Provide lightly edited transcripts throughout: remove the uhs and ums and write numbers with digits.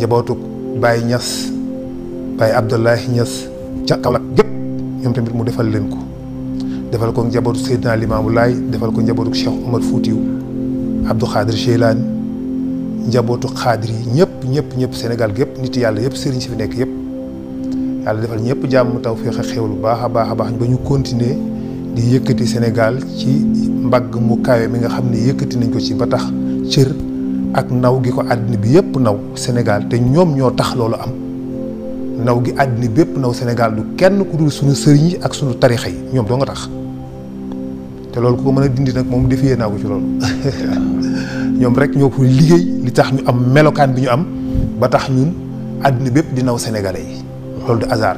njabootu Baye Niass Baye Abdoulaye Niass ca Kaolack gépp ñoom tamit mu defal leen ko defal ko njabootu Seydina Limamou Laye defal ko njabootu Cheikh Omar Foutiou Abdou Khadir Cheylani njabootu xaadir yi ñëpp Sénégal gépp nit yàlla yëpp sëriñ si fi nekk yëpp yàlla defal ñëpp jàmm tawfeex ak xéwal bu baax a baax ba ñu continuer di yëkkati Sénégal ci mbagg mu kawe mi nga xam ne yëkkati nañ ko ci ba tax cër ak naw gi ko àddina bi yëpp naw Sénégal te ñoom ñoo tax loolu am naw gi àddina bi yëpp naw Sénégal du kenn ku dul suñu sëriñ yi ak suñu tarixa yi ñoom doo nga tax te loolu ku ko mën a dindi nag moom defiyee naa ko ci loolu ñoom rek ñoo ko liggéey li tax ñu am melokaan bi ñu am ba tax ñun àddina bépp di naw sénégalais yi loolu du hasard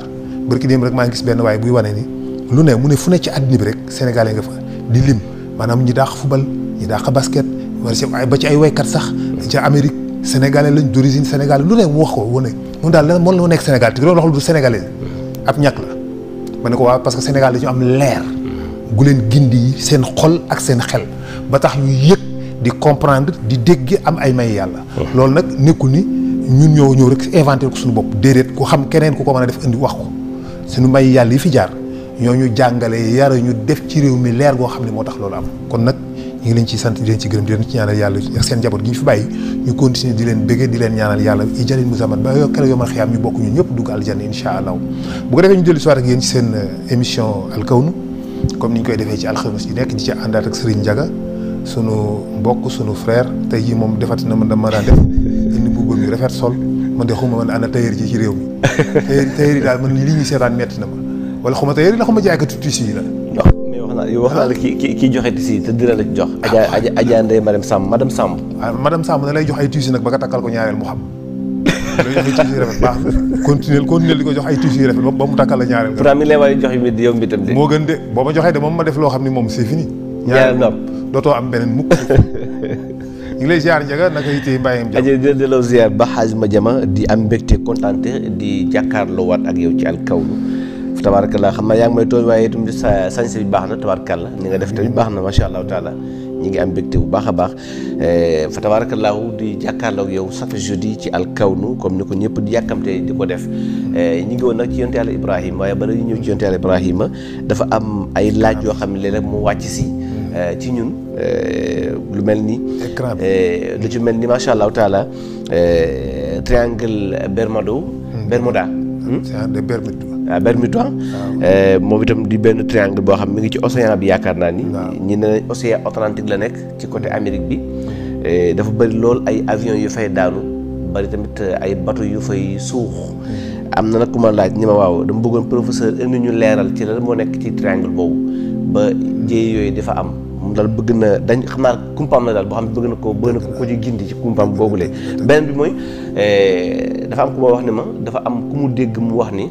barki dem rek maa ngi gis benn waaye buy wane ni lu ne mu ne fu ne ci àddina bi rek sénégalais nga fa di lim maanaam ñi dàq football ñi dàq basket ba ci ay waykat sax ca Amérique sénégalais lañ d'origine sénégalais lu ne mu wax ko wane moom daal lan moom la nekk Sénégal te loolu waxul du sénégalais ab ñàkk la ma ne ko waaw parce que Sénégal dañu am leer gu leen gindi yi seen xol ak seen xel ba tax ñu yëg di comprendre di dégg am ay may yàlla loolu nag nekkul ni ñun ñoo ñëw rek inventé ko suñu bopp déedéet ku xam keneen ku ko mën a def indi wax ko suñu may yàlla yi fi jaar ñoo ñu jàngale yara ñu def ci réew mi leer goo xam ne moo tax loolu am kon nag ñu ngi leen ciy sant di leen ci gërëm di leen ci ñaanal yàlla ak seen njaboot gi ñu fi bàyyi ñu continuer di leen béggee di leen ñaanal yàlla i jalin musaman ba yo kere yomal xiyaam ñu bokk ñun ñëpp dugg aljanna insha allah bu ko defee ñu dellu soir ak yéen ci seen émission alkawnu comme ni ñu koy defee ci alxames yi nekk di ci àndaat ak Serigne Ndiaga sunu mbokk sunu frère tey jii moom defati na man dama daan def indi mbubbam yu rafet sol man de xuma man ana tailleur ji ci réew mi tailleur yi daal man li ñuy seetaan metti na ma wala xuma tailleur yi la xuma jaaykatu tissu yi la mais wax naa la kii joxe tissu yi te dina la jox Adja Ndeye madame Samb madame Samb na lay jox ay tissu nag ba nga takkal ko ñaareel mu xam lay jox ay tissu yu rafet baax continuer di ko jox ay tissu yu rafet ba mu takkal la ñaareel pourtant mi lay waaye jox yi yow mi tam de moo gën de boo ma joxee de moom ma def loo xam ni moom c'est fini ñaareel nopp dootoo am beneen mukk ñu ngi lay ziar Ndiaga naka yitee mbàyyam jàmm aja di la ziar ba xaaj ma jama di am mbégte kontaante di jàkkaarloo waat ak yow ci alkawlu tabaarkalla xam naa yaa ngi may tooñ waaye itam sa sañse bi baax na tabaarkalla ni nga def tamit baax na macha allahu taala ñi ngi am mbégte bu baax a baax fa tabaarakallahu di jàkkaarloo ak yow chaque jeudi ci alkawnu comme ni ko ñëpp di yàkkamte di ko def ñi ngi woon nag ci yonte yàlla Ibrahima waaye bala ñu ñëw ci yonte yàlla Ibrahima dafa am ay laaj yoo xam ne léeg-léeg mu wàcc si ci ñun lu mel ni lu ci mel ni macha allahu taala triangle Bermuda Bermuda moom itam di benn triangle boo xam mi ngi ci océan bi yaakaar naa ni ñi ne océan Atlantique la nekk ci côté Amérique bi dafa bëri lool ay avion yu fay daanu bëri tamit ay bateau yu fay suux am na nag ku ma laaj ni ma waaw dama bëggoon professeur indi ñu leeral ci lan moo nekk ci triangle boobu ba jéey yooyu dafa am moom daal bëgg na dañ xam naa kumpaam la daal boo xam ne bëgg na ko ci gindi ci kumpaam boobule beneen bi mooy dafa am ku ma wax ne ma dafa am ku mu dégg mu wax ni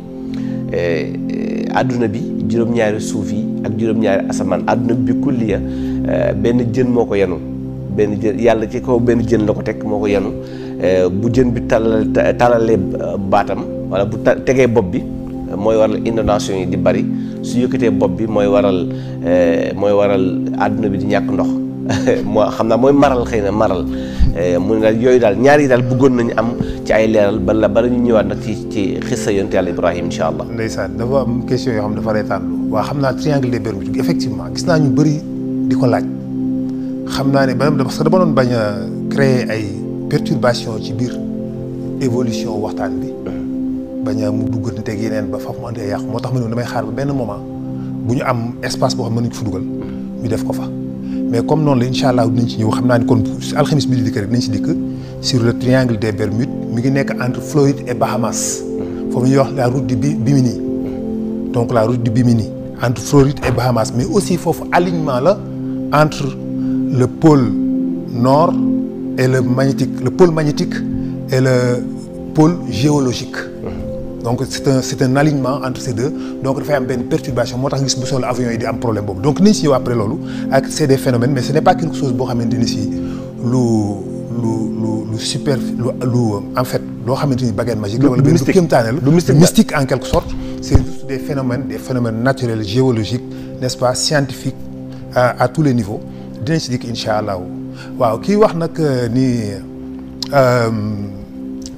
adduna bi juróom-ñaari suuf yi ak juróom-ñaari asamaan adduna bi kulliya benn jën moo ko yenu benn jën yàlla ci kaw benn jën la ko teg moo ko yenu bu jën bi talalee baatam wala bu tegee bopp bi mooy waral inondation yi di bari su yëkkatee bopp bi mooy waral adduna bi di ñàkk ndox moo xam naa mooy maral xëy na maral mu ne yooyu daal ñaar yi daal bëggoon nañu am ci ay leeral bala ñu ñëwaat nag ci xissa yonent yàlla Ibrahima incha allah. ndeysaan dafa am question yoo xam dafa reetaanlu waa xam naa triangle des Bermudes effectivement gis naa ñu bëri di ko laaj xam naa ne parce que dama doon bañ a créer ay perturbation ci biir évolution waxtaan bi bañ a mu duggante ak yeneen ba faf mu andee yàqu moo tax ma ne damay xaar ba benn moment bu ñu am espace boo xam ne mën nañu ko fa dugal ñu def ko fa. mais comme noonu la incha allah dinañ ci ñëw xam naa ni kon alxamis bi di dikk rek dinañ ci dikk sur le triangle des Bermudes mi ngi nekk entre Floride et Bahamas foofu ñuy wax la route du Bimini donc la route du Bimini entre Floride et Bahamas mais aussi foofu alignement la entre le pôle nord et le pôle magnétique et le pôle géologique. Donc c'est un alignement entre ces deux donc dafay am benn perturbation moo tax gis bu solo avion yi di am problème boobu donc nañ si ñëw après loolu ak c'est des phénomènes mais ce n'est pas quelque chose boo xamante ni si lu super lu en fait loo xamante ni baguette magique la wala benn kéemtaane la mystique en quelque sorte c'est juste des phénomènes naturels géologiques n'est-ce pas scientifiques à tous les niveaux dinañ si dikk insha allah waaw kii wax nag ni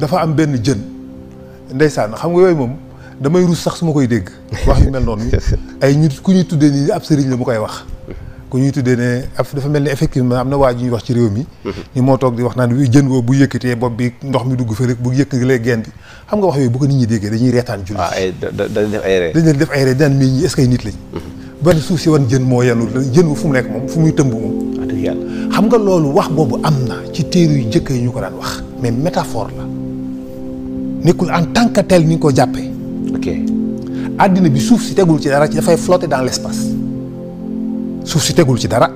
dafa am benn jën ndeysaan xam nga yooyu moom damay rus sax su ma koy dégg wax yu mel noonu ay nit ku ñuy tuddee nii ab sëriñ la mu koy wax ku ñuy tuddee ne dafa mel ni effectivement am na waa ji ñuy wax ci réew mi ni moo toog di wax naan jën boobu bu yëkkatee bopp bi ndox mi dugg fa rek bu yëkkatee geen bi xam nga wax yooyu bu ko nit ñi déggee dañuy reetaan julli dañ def ay ree daan mii ñi est-ce que ay nit lañ ban suuf si wan jën moo yenu jën bu fu mu nekk moom fu muy tëmb moom xam nga loolu wax boobu am na ci téere yu njëkk yi ñu ko daan wax mais métaphore la nekkul en tant que tel ni nga ko jàppee ok àddina bi suuf si tegul ci dara ci dafay flotter dans l'espace suuf si tegul ci dara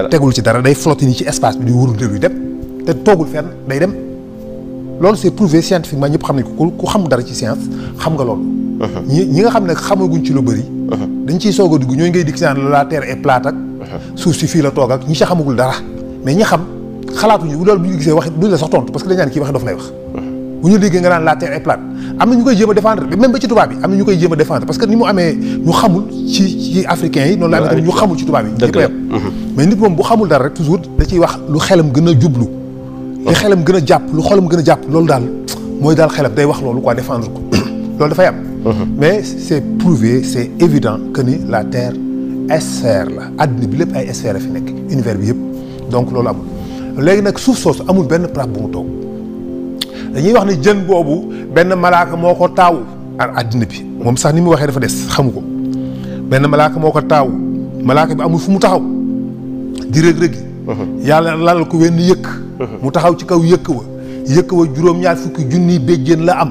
tegul ci dara day flotter nii ci espace bi di wurunte luy dem te toogul fenn day dem loolu c'est prouvé scientifiquement ñëpp xam nañ ko ku xam dara ci science xam nga loolu ñi nga xam ne xamaguñ ci lu bëri dañ ciy soog a dugg ñooy ngay dikk si naan la terre est plate ak suuf si fii la toog ak ñi ci xamagul dara mais ñi xam xalaatuñu bu loolu bu ñu gisee wax duñ la sax tontu parce que dañ naan kii wax dof lay wax bu ñu déggee nga naan la terre est plate am na ñu koy jéem a défendre même ba ci tubaab yi am na ñu koy jéem a défendre parce que ni mu amee ñu xamul ci africains yi noonu la amee tamit ñu xamul ci tubaab yi ñi ko yem mais nit moom bu xamul dara rek toujours da ciy wax lu xelam gën a jublu li xelam gën a jàpp lu xolam gën a jàpp loolu daal mooy daal xelam day wax loolu quoi défendre ko loolu dafay am mais c'est prouvé c'est évident que ni la terre sphère la àddina bi lépp ay sphère a fi nekk univers bi yëpp donc loolu amul léegi nag suuf soosu amul benn place bu mu toog dañuy wax ne jën boobu benn malaaka moo ko taawu àddina bi moom sax ni mu waxee dafa des xamu ko benn malaaka moo ko taawu malaaka bi amul fu mu taxaw di rëg-rëgi yàlla lalal ko wenn yëkk mu taxaw ci kaw yëkk wa juróom-ñaar fukki junniy béjjén la am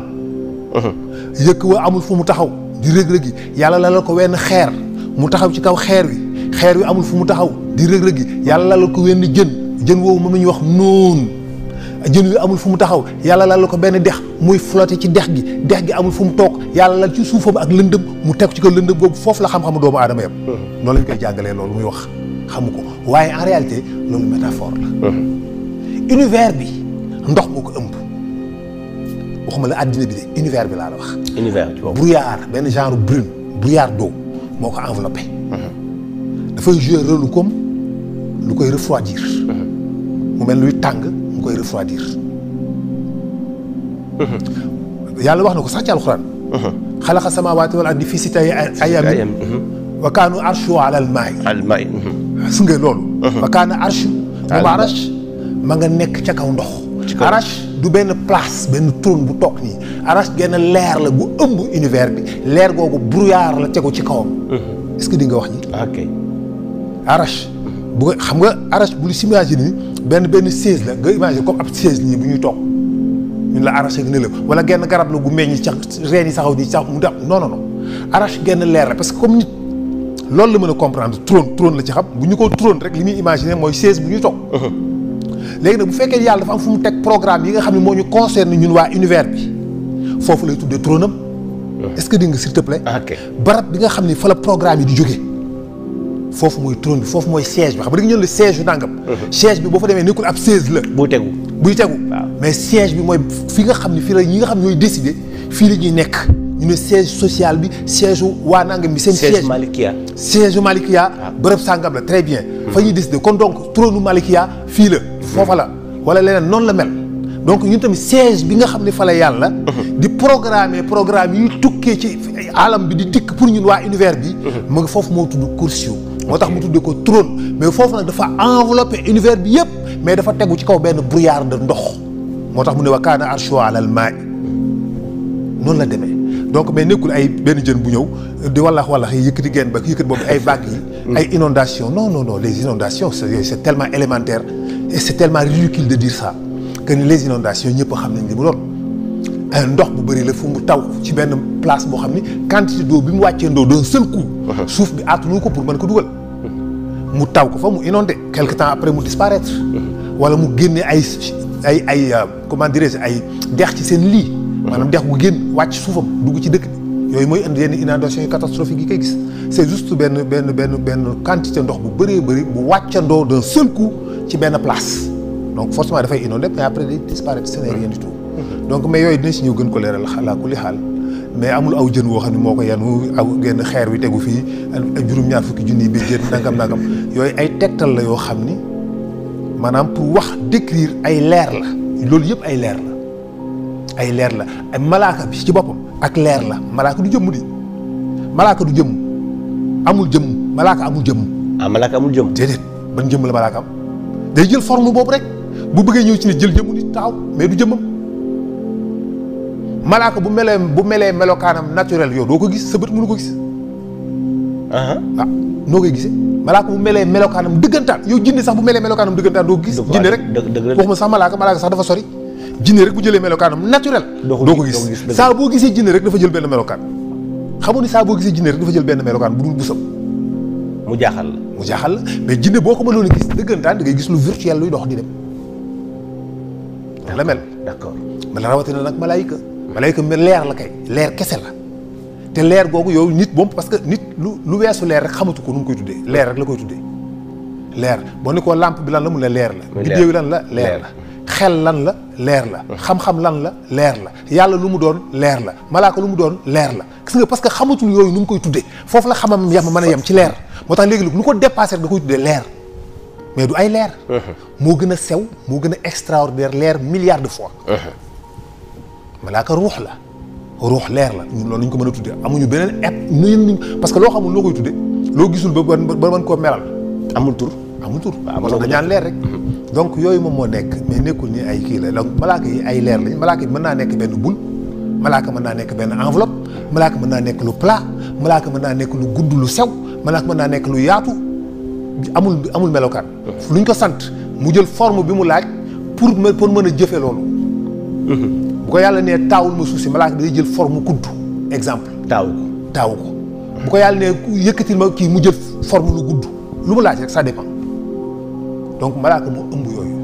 yëkk wa amul fu mu taxaw di rëg-rëgi yàlla lalal ko wenn xeer mu taxaw ci kaw xeer wi amul fu mu taxaw di rëg-rëgi yàlla lalal ko wenn jën woowu moom la ñuy wax noonu jën wi amul fu mu taxaw yàlla lalal ko benn dex muy flotter ci dex gi amul fu mu toog yàlla lal ci suufam ak lëndëm mu teg ci ko lëndëm boobu foofu la xam-xamu doomu aadama yam noonu lañ koy jàngalee loolu muy wax xamu ko waaye en réalité loolu métaphore la univers bi ndox moo ko ëmb waxuma la àddina bi de univers bi laa la wax univers brouillard benn genre brune brouillard d'eau moo ko enveloppé dafay jouer rôle comme lu koy refroidir mu mel luy tàng mu koy refroidir yàlla wax na ko sax ci alxuraan xalaqa samaawaati wal ardi fii sittati ayyaamin wa kaana arshuhu alal maa'i su nga loolu wa kaana arshu moom arash ma nga nekk ca kaw ndox arash du benn place benn trône bu toog nii arash genn leer la bu ëmb univers bi leer googu brouillard la tegu ci kawam est-ce que di nga wax ñi ok arash bu nga xam nga arash bu lu s'imagine ni benn chaise la nga imagine comme ab chaise nii bu ñuy toog ñun la arash ak ne la wala genn garab la gu meññ ca reen yi saxaw nii sax mu def non arash genn leer la parce que comme nit loolu la mën a comprendre trône la ci xam bu ñu ko trône rek li muy imaginer mooy chaise bu ñuy toog léegi nag bu fekkee yàlla dafa am fu mu teg programme yi nga xam ne moo ñu concerne ñun waa univers bi foofu lay tuddee trône am est-ce que di nga s'il te plaît barab bi nga xam ne fa la programme yi di jóge foofu mooy trône bi foofu mooy siège bi xam nga ñun la siège yu nangam siège bi boo fa demee nekkul ab chaise la buy tegu mais siège bi mooy fi nga xam ne fii la ñi nga xam ñooy décider fii la ñuy nekk ñu ne siège social bi siège waa nangam bi seen siège u Malikia bërëb sàngam la très bien fa ñuy décider kon donc trône u Malikia fii la foofa la wala leneen noonu la mel donc ñun tamit siège bi nga xam ne fa la yàlla di programme yi tukkee ci alam bi di dikk pour ñun waa univers bi mu ngi foofu moo tudd Kursiyu moo tax mu tuddee ko trône mais foofu nag dafa enveloppé univers bi yëpp mais dafa tegu ci kaw benn brouillard de ndox moo tax mu ne wa kaana arshuhu alal maa'i noonu la demee donc mais nekkul ay benn jën bu ñëw di walax yëkkati genn ba yëkkati boobu ay vagues yi ay inondations non les inondations c'est tellement élémentaire et c'est tellement ridicule de dire ça que ni les inondations ñëpp xam nañ li mu doon ay ndox bu bëri la fu mu taw ci benn place boo xam ni quantité d'eau bi mu wàccee ndoo d'un seul coup suuf bi attanu ko pour mën ko dugal mu taw ko fa mu inondé quelque temps après mu disparaître wala mu génne ay comment dirais-je ay dex ci seen lii maanaam dex gu génn wàcc suufam dugg ci dëkk bi yooyu mooy indi yenn inondation yu catastrophique yi koy gis c'est juste benn quantité ndox bu bëree bëri bu wàccandoo d'un seul coup ci benn place donc forcément dafay inondé mais après day disparaître ce n'est rien du tout donc mais yooyu dina si ñëw gën ko leeral xalaa ku li xaal mais amul aw jën woo xam ne moo ko yanu aw genn xeer wi tegu fii juróom-ñaar fukki junni bi jën nangam yooyu ay tegtal la yoo xam ni maanaam pour wax décrire ay leer la loolu yëpp ay leer la ay leer la ay malaaka bi ci boppam ak leer la malaaka du jëmm di malaaka du jëmm amul jëmm malaaka amul jëmm. malaaka amul jëmm. déedéet ban jëmm la malaaka am day jël forme boobu rek bu bëggee ñëw ci nit jël jëmmu nit taxaw mais du jëmmam. malaaka bu melee melokaanam naturel yow doo ko gis sa bët mënu ko gis. noo koy gisee malaaka bu melee melokaanam dëggantaan yow jinne sax bu melee melokaanam dëggantaan doo ko gis. jinne rek waxuma sax malaaka sax dafa sori. jinne rek bu jëlee melokaanam naturel. doo ko gis saa boo gisee jinne rek dafa jël benn melokaan. xamu ni saa boo gisee jinne rek dafa jël benn melokaan bu dul busam. mu jaaxal la mais jinne boo ko mënoon a gis dëggantaan da ngay gis lu virtuel luy dox di dem. la mel. d'accord mala rawatina nag malaayika leer la kay leer kese la te leer googu yow nit moom parce que nit lu weesu leer rek xamatu ko nu mu koy tuddee leer rek la koy tuddee leer boo ne ko lampe bi lan la mu ne leer la biddéew yi lan la leer la xel lan la leer la xam-xam lan la leer la yàlla lu mu doon leer la malaaka lu mu doon leer la gis nga parce que xamatul yooyu nu mu koy tuddee foofu la xamam yam mën a yem ci leer moo tax léegi lu ko dépassé rek da koy tuddee leer mais du ay leer moo gën a sew moo gën a extraordinaire leer milliards de fois malaaka ruux la ruux leer la ñun loolu ñu ko mën a tuddee amuñu beneen nuñ parce que loo xamul loo koy tuddee loo gisul ba mën koo melal amul tur waaw dañaan leer rek donc yooyu moom moo nekk mais nekkul ni ay kii la donc malaaka yi ay leer lañ malaaka yi mën naa nekk benn boule malaaka mën naa nekk benn enveloppe malaaka mën naa nekk lu plat malaaka mën naa nekk lu gudd lu sew malaaka mën naa nekk lu yaatu amul melokaan luñ ko sant mu jël forme bi mu laaj pour mën a jëfe loolu bu ko yàlla nee taawul ma suuf si malaaka day jël forme kudd exemple taawu ko bu ko yàlla nee yëkkatil ma kii mu jël forme lu gudd lu mu laaj rek ça dépend donc malaaka moo ëmb yooyu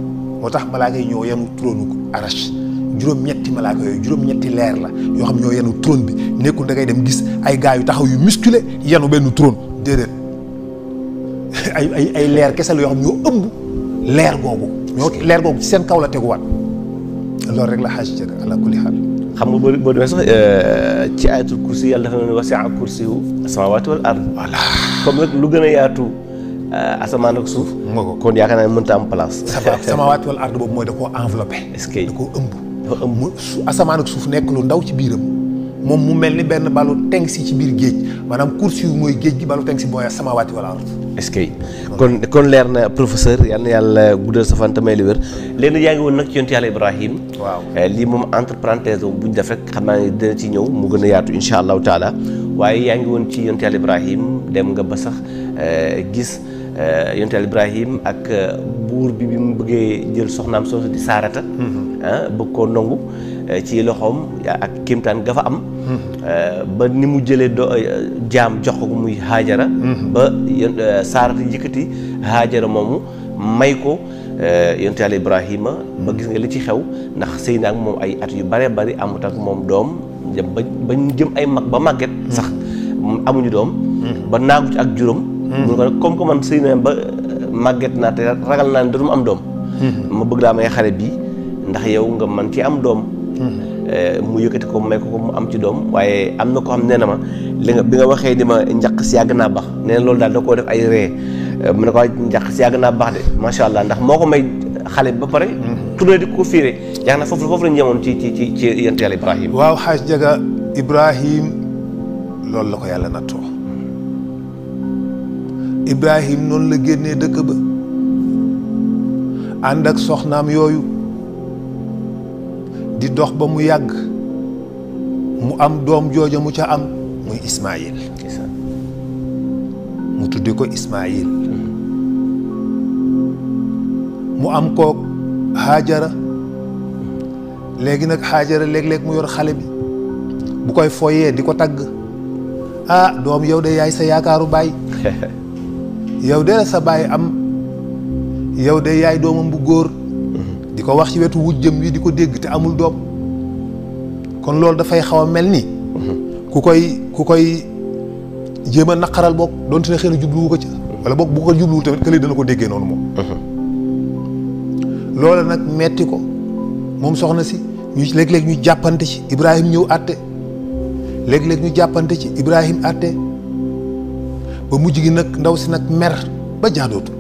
moo tax malaaka yi ñoo yenu trône arash juróom-ñetti malaaka yooyu juróom-ñetti leer la yoo xam ñoo yenu trône bi nekkul da ngay dem gis ay gars yu taxaw yu musculé yenu benn trône déedéet ay leer kese la yoo xam ñoo ëmb leer googu ci seen kaw la teguwaat loolu rek la xaaj jëg ala kulli xaal xam nga boo demee sax ci ayatul kursi yàlla dafa ne wasi'a kursiyu as-samawati wal ard voilà comme nag lu gën a yaatu asamaan ak suuf kon yaakaar naa ne mënta am place samawati wal ard boobu mooy da koo enveloppé est-ce que da koo ëmb asamaan ak suuf nekk lu ndaw ci biiram moom mu mel ni benn balu teng si ci biir géej maanaam kursi yu mooy géej gi balu teng si mooy samawati wal ard est-ce que kon leer na professeur yal na yàlla guddal sa fan te may li wér léegi yaa ngi woon nag ci yonent yàlla Ibrahim waaw lii moom entre parenthèse bu ñu def rek xam naa ne dina ci ñëw mu gën a yaatu insha allahu taala waaye yaa ngi woon ci yonent yàlla Ibrahim dem nga ba sax gis yonent yàlla Ibrahim ak buur bi mu bëggee jël soxnaam soosu di Saarata bëgg koo nangu ci loxoom ak kéemtaan ga fa am ba ni mu jëlee jaam jox ko muy Haajara ba Saarata yëkkati Haajara moomu may ko yonent yàlla Ibrahima ba gis nga li ci xew ndax sëy na ak moom ay at yu bare bari amut ak moom doom ba ñu jëm ay mag ba màgget sax amuñu doom ba naagu ci ak juróom mun ko nag comme que man sëy na ba màgget naa te ragal naa ne dootum am doom ma bëgg daa may xale bi ndax yow nga man ci am doom mu yëkkati ko may ko mu am ci doom waaye am na ko xam nee na ma li nga bi nga waxee ni ma njaq si yàgg naa baax nee na loolu daal da koo def ay ree mu ne ko njaq si yàgg naa baax de macha allah ndax moo ko may xale bi ba pare tourné di ko fiire yaakaar naa foofu lañu yemoon ci yonent yàlla Ibrahim waaw xaaj jaga Ibrahim loolu la ko yàlla nattoo Ibrahim noonu la génnee dëkk ba ànd ak soxnaam yooyu di dox ba mu yàgg mu am doom jooja mu ca am muy Ismaïl mu tuddi ko Ismaïl mu am kook Haajara léegi nag Haajara léeg-léeg mu yor xale bi bu koy foyee di ko tagg ah doom yow de yaay sa yaakaaru baay yow de la sa baay am yow de yaay doomam bu góor di ko wax ci wetu wujjëm wi di ko dégg te amul doom kon loolu dafay xaw a mel ni ku koy jéem a naqaral boog doonte ne xëy na jubluwu ko ca wala boog bu ko jubluwul tamit kële dana ko déggee noonu moom loola nag metti ko moom soxna si ñu léeg-léeg ñu jàppante ci Ibrahim ñëw àtte léeg-léeg ñu jàppante ci Ibrahim àtte ba mujj gi nag ndaw si nag mer ba jaadootu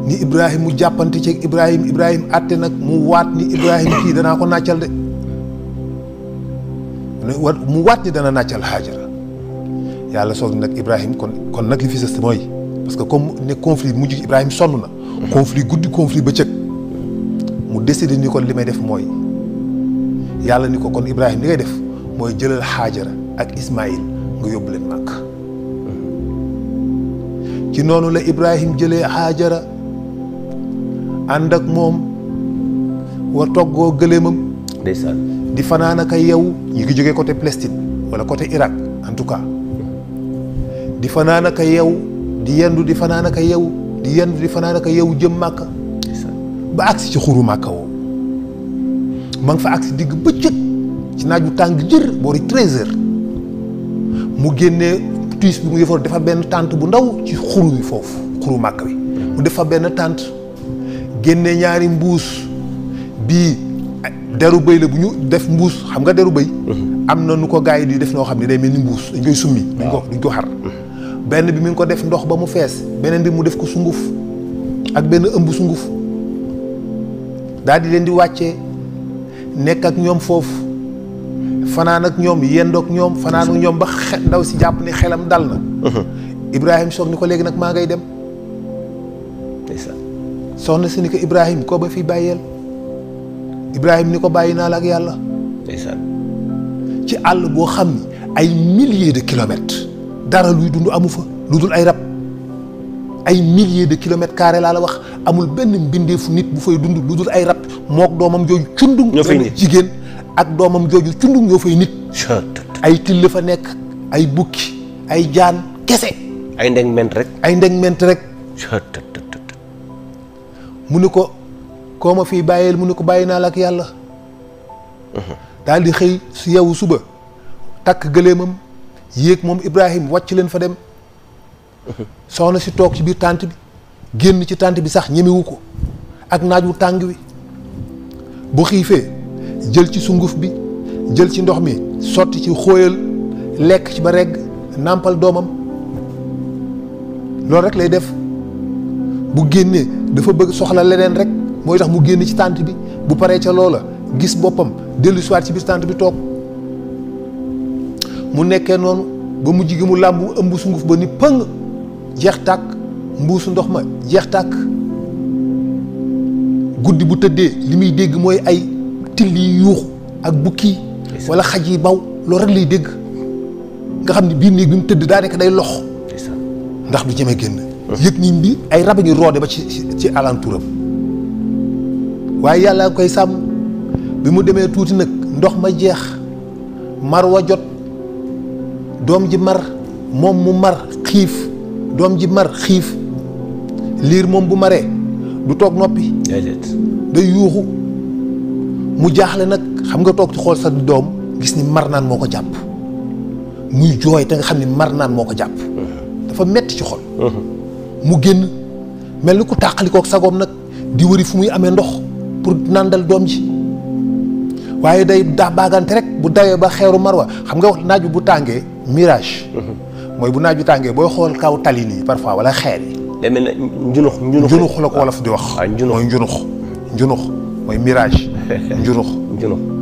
ni Ibrahim mu jàppante ci Ibrahim àtte nag mu waat ni Ibrahim kii danaa ko nàccal de mu waat ni dana nàccal Haajara yàlla soog nag Ibrahim kon nag li fi sës mooy parce que comme ne conflit mujj Ibrahim sonn na. conflit guddi conflit bëccëg mu décidé ni kon li may def mooy yàlla ni ko kon Ibrahim li ngay def mooy jëlal Haajara ak Ismaïl nga yóbbu leen Màkk. ci noonu la Ibrahim jëlee Haajara ànd ak moom war toggoo gëléemam. ndeysaan di fanaan ak ay yow ñu ngi jógee côté Palestine wala côté Irak en tout cas di fanaan ak ay yow di yendu di fanaan ak ay yow di yendu di fanaan ak ay yow jëm Màkka ba agsi ci xuru Màkka woowu ma nga fa agsi digg bëccëg ci naaj bu tàng jër boori 13h mu génnee tuis bi mu defoon dafa benn tànt bu ndaw ci xuru wi foofu xuru Màkka wi mu def fa benn tànt génnee ñaari mbuus bii deru bëy la bu ñu def mbuus xam nga deru bëy am na nu ko gars yi di def noo xam ne day mel ni mbuus dañ koy summi duñ ko xar benn bi mi ngi ko def ndox ba mu fees beneen bi mu def ko sunguf ak benn ëmb sunguf daal di leen di wàccee nekk ak ñoom foofu fanaan ak ñoom yendook ñoom fanaan ak ñoom ba ndaw si jàpp ne xelam dal na Ibrahim soog ni ko léegi nag maa ngay dem soxna si ni ko Ibrahim koo ba fi bàyyeel Ibrahim ni ko bàyyi naa la ak yàlla. ndeysaan ci àll boo xam ni ay milliers de kilomètres dara luy dund amu fa lu dul ay rab ay milliers de kilomètres carrés laa la wax amul benn mbindeefu nit bu fay dund lu dul ay rab mook doomam jooju cundung. ñoo fay nit jigéen ak doomam jooju cundung ñoo fay nit. ay till fa nekk ay bukki ay jaan kese. ay ndeg ment rek. ay ndeg ment rek. mu ni ko. koo ma fii bàyyeel mu ne ko bàyyi naa la ak yàlla daal di xëy su yeewu suba takk gëléemam yéeg moom Ibrahim wàcc leen fa dem soxna si toog ci biir tànt bi génn ci tànt bi sax ñemewu ko ak naaj wu tàng wi bu xiifee jël ci sunguf bi jël ci ndox mi sotti ci xóoyal lekk ci ba regg nàmpal doomam loolu rek lay def bu génnee dafa bëgg soxla leneen rek mooy tax mu génn ci tànt bi bu paree ca loola gis boppam dellu siwaat ci biir tànt bi toog mu nekkee noonu ba mujj gi mu làmbu ëmb sunguf ba ni pëng jeex tàkk mbuusu ndox ma jeex tàkk guddi bu tëddee li muy dégg mooy ay till yi yuuxu ak bukki wala xaj yi baw loolu rek lay dégg nga xam ne biir néeg bi mu tëdd daa nekk day lox ndax du jëmee génn yëg ni bi ay rab a ngi roode ba ci alenturam waaye yàlla koy sàmm bi mu demee tuuti nag ndox ma jeex mar wa jot doom ji mar moom mu mar xiif doom ji mar xiif liir moom bu maree du toog noppi day yuuxu mu jaaxle nag xam nga toog ci xool sa doom gis ni mar naan moo ko jàpp muy jooy te nga xam ni mar naan moo ko jàpp dafa metti ci xol mu génn mel ni ku tàqalikook sagoom nag di wëri fu muy amee ndox pour nàndal doom ji waaye day daa baagante rek bu dawee ba xeeru marwa xam nga naaj bi bu tàngee mirage mooy bu naaj bi tàngee booy xool kaw tali nii parfois wala xeer yi day mel ne njunux la ko wolof di wax mooy njunux mooy mirage njunux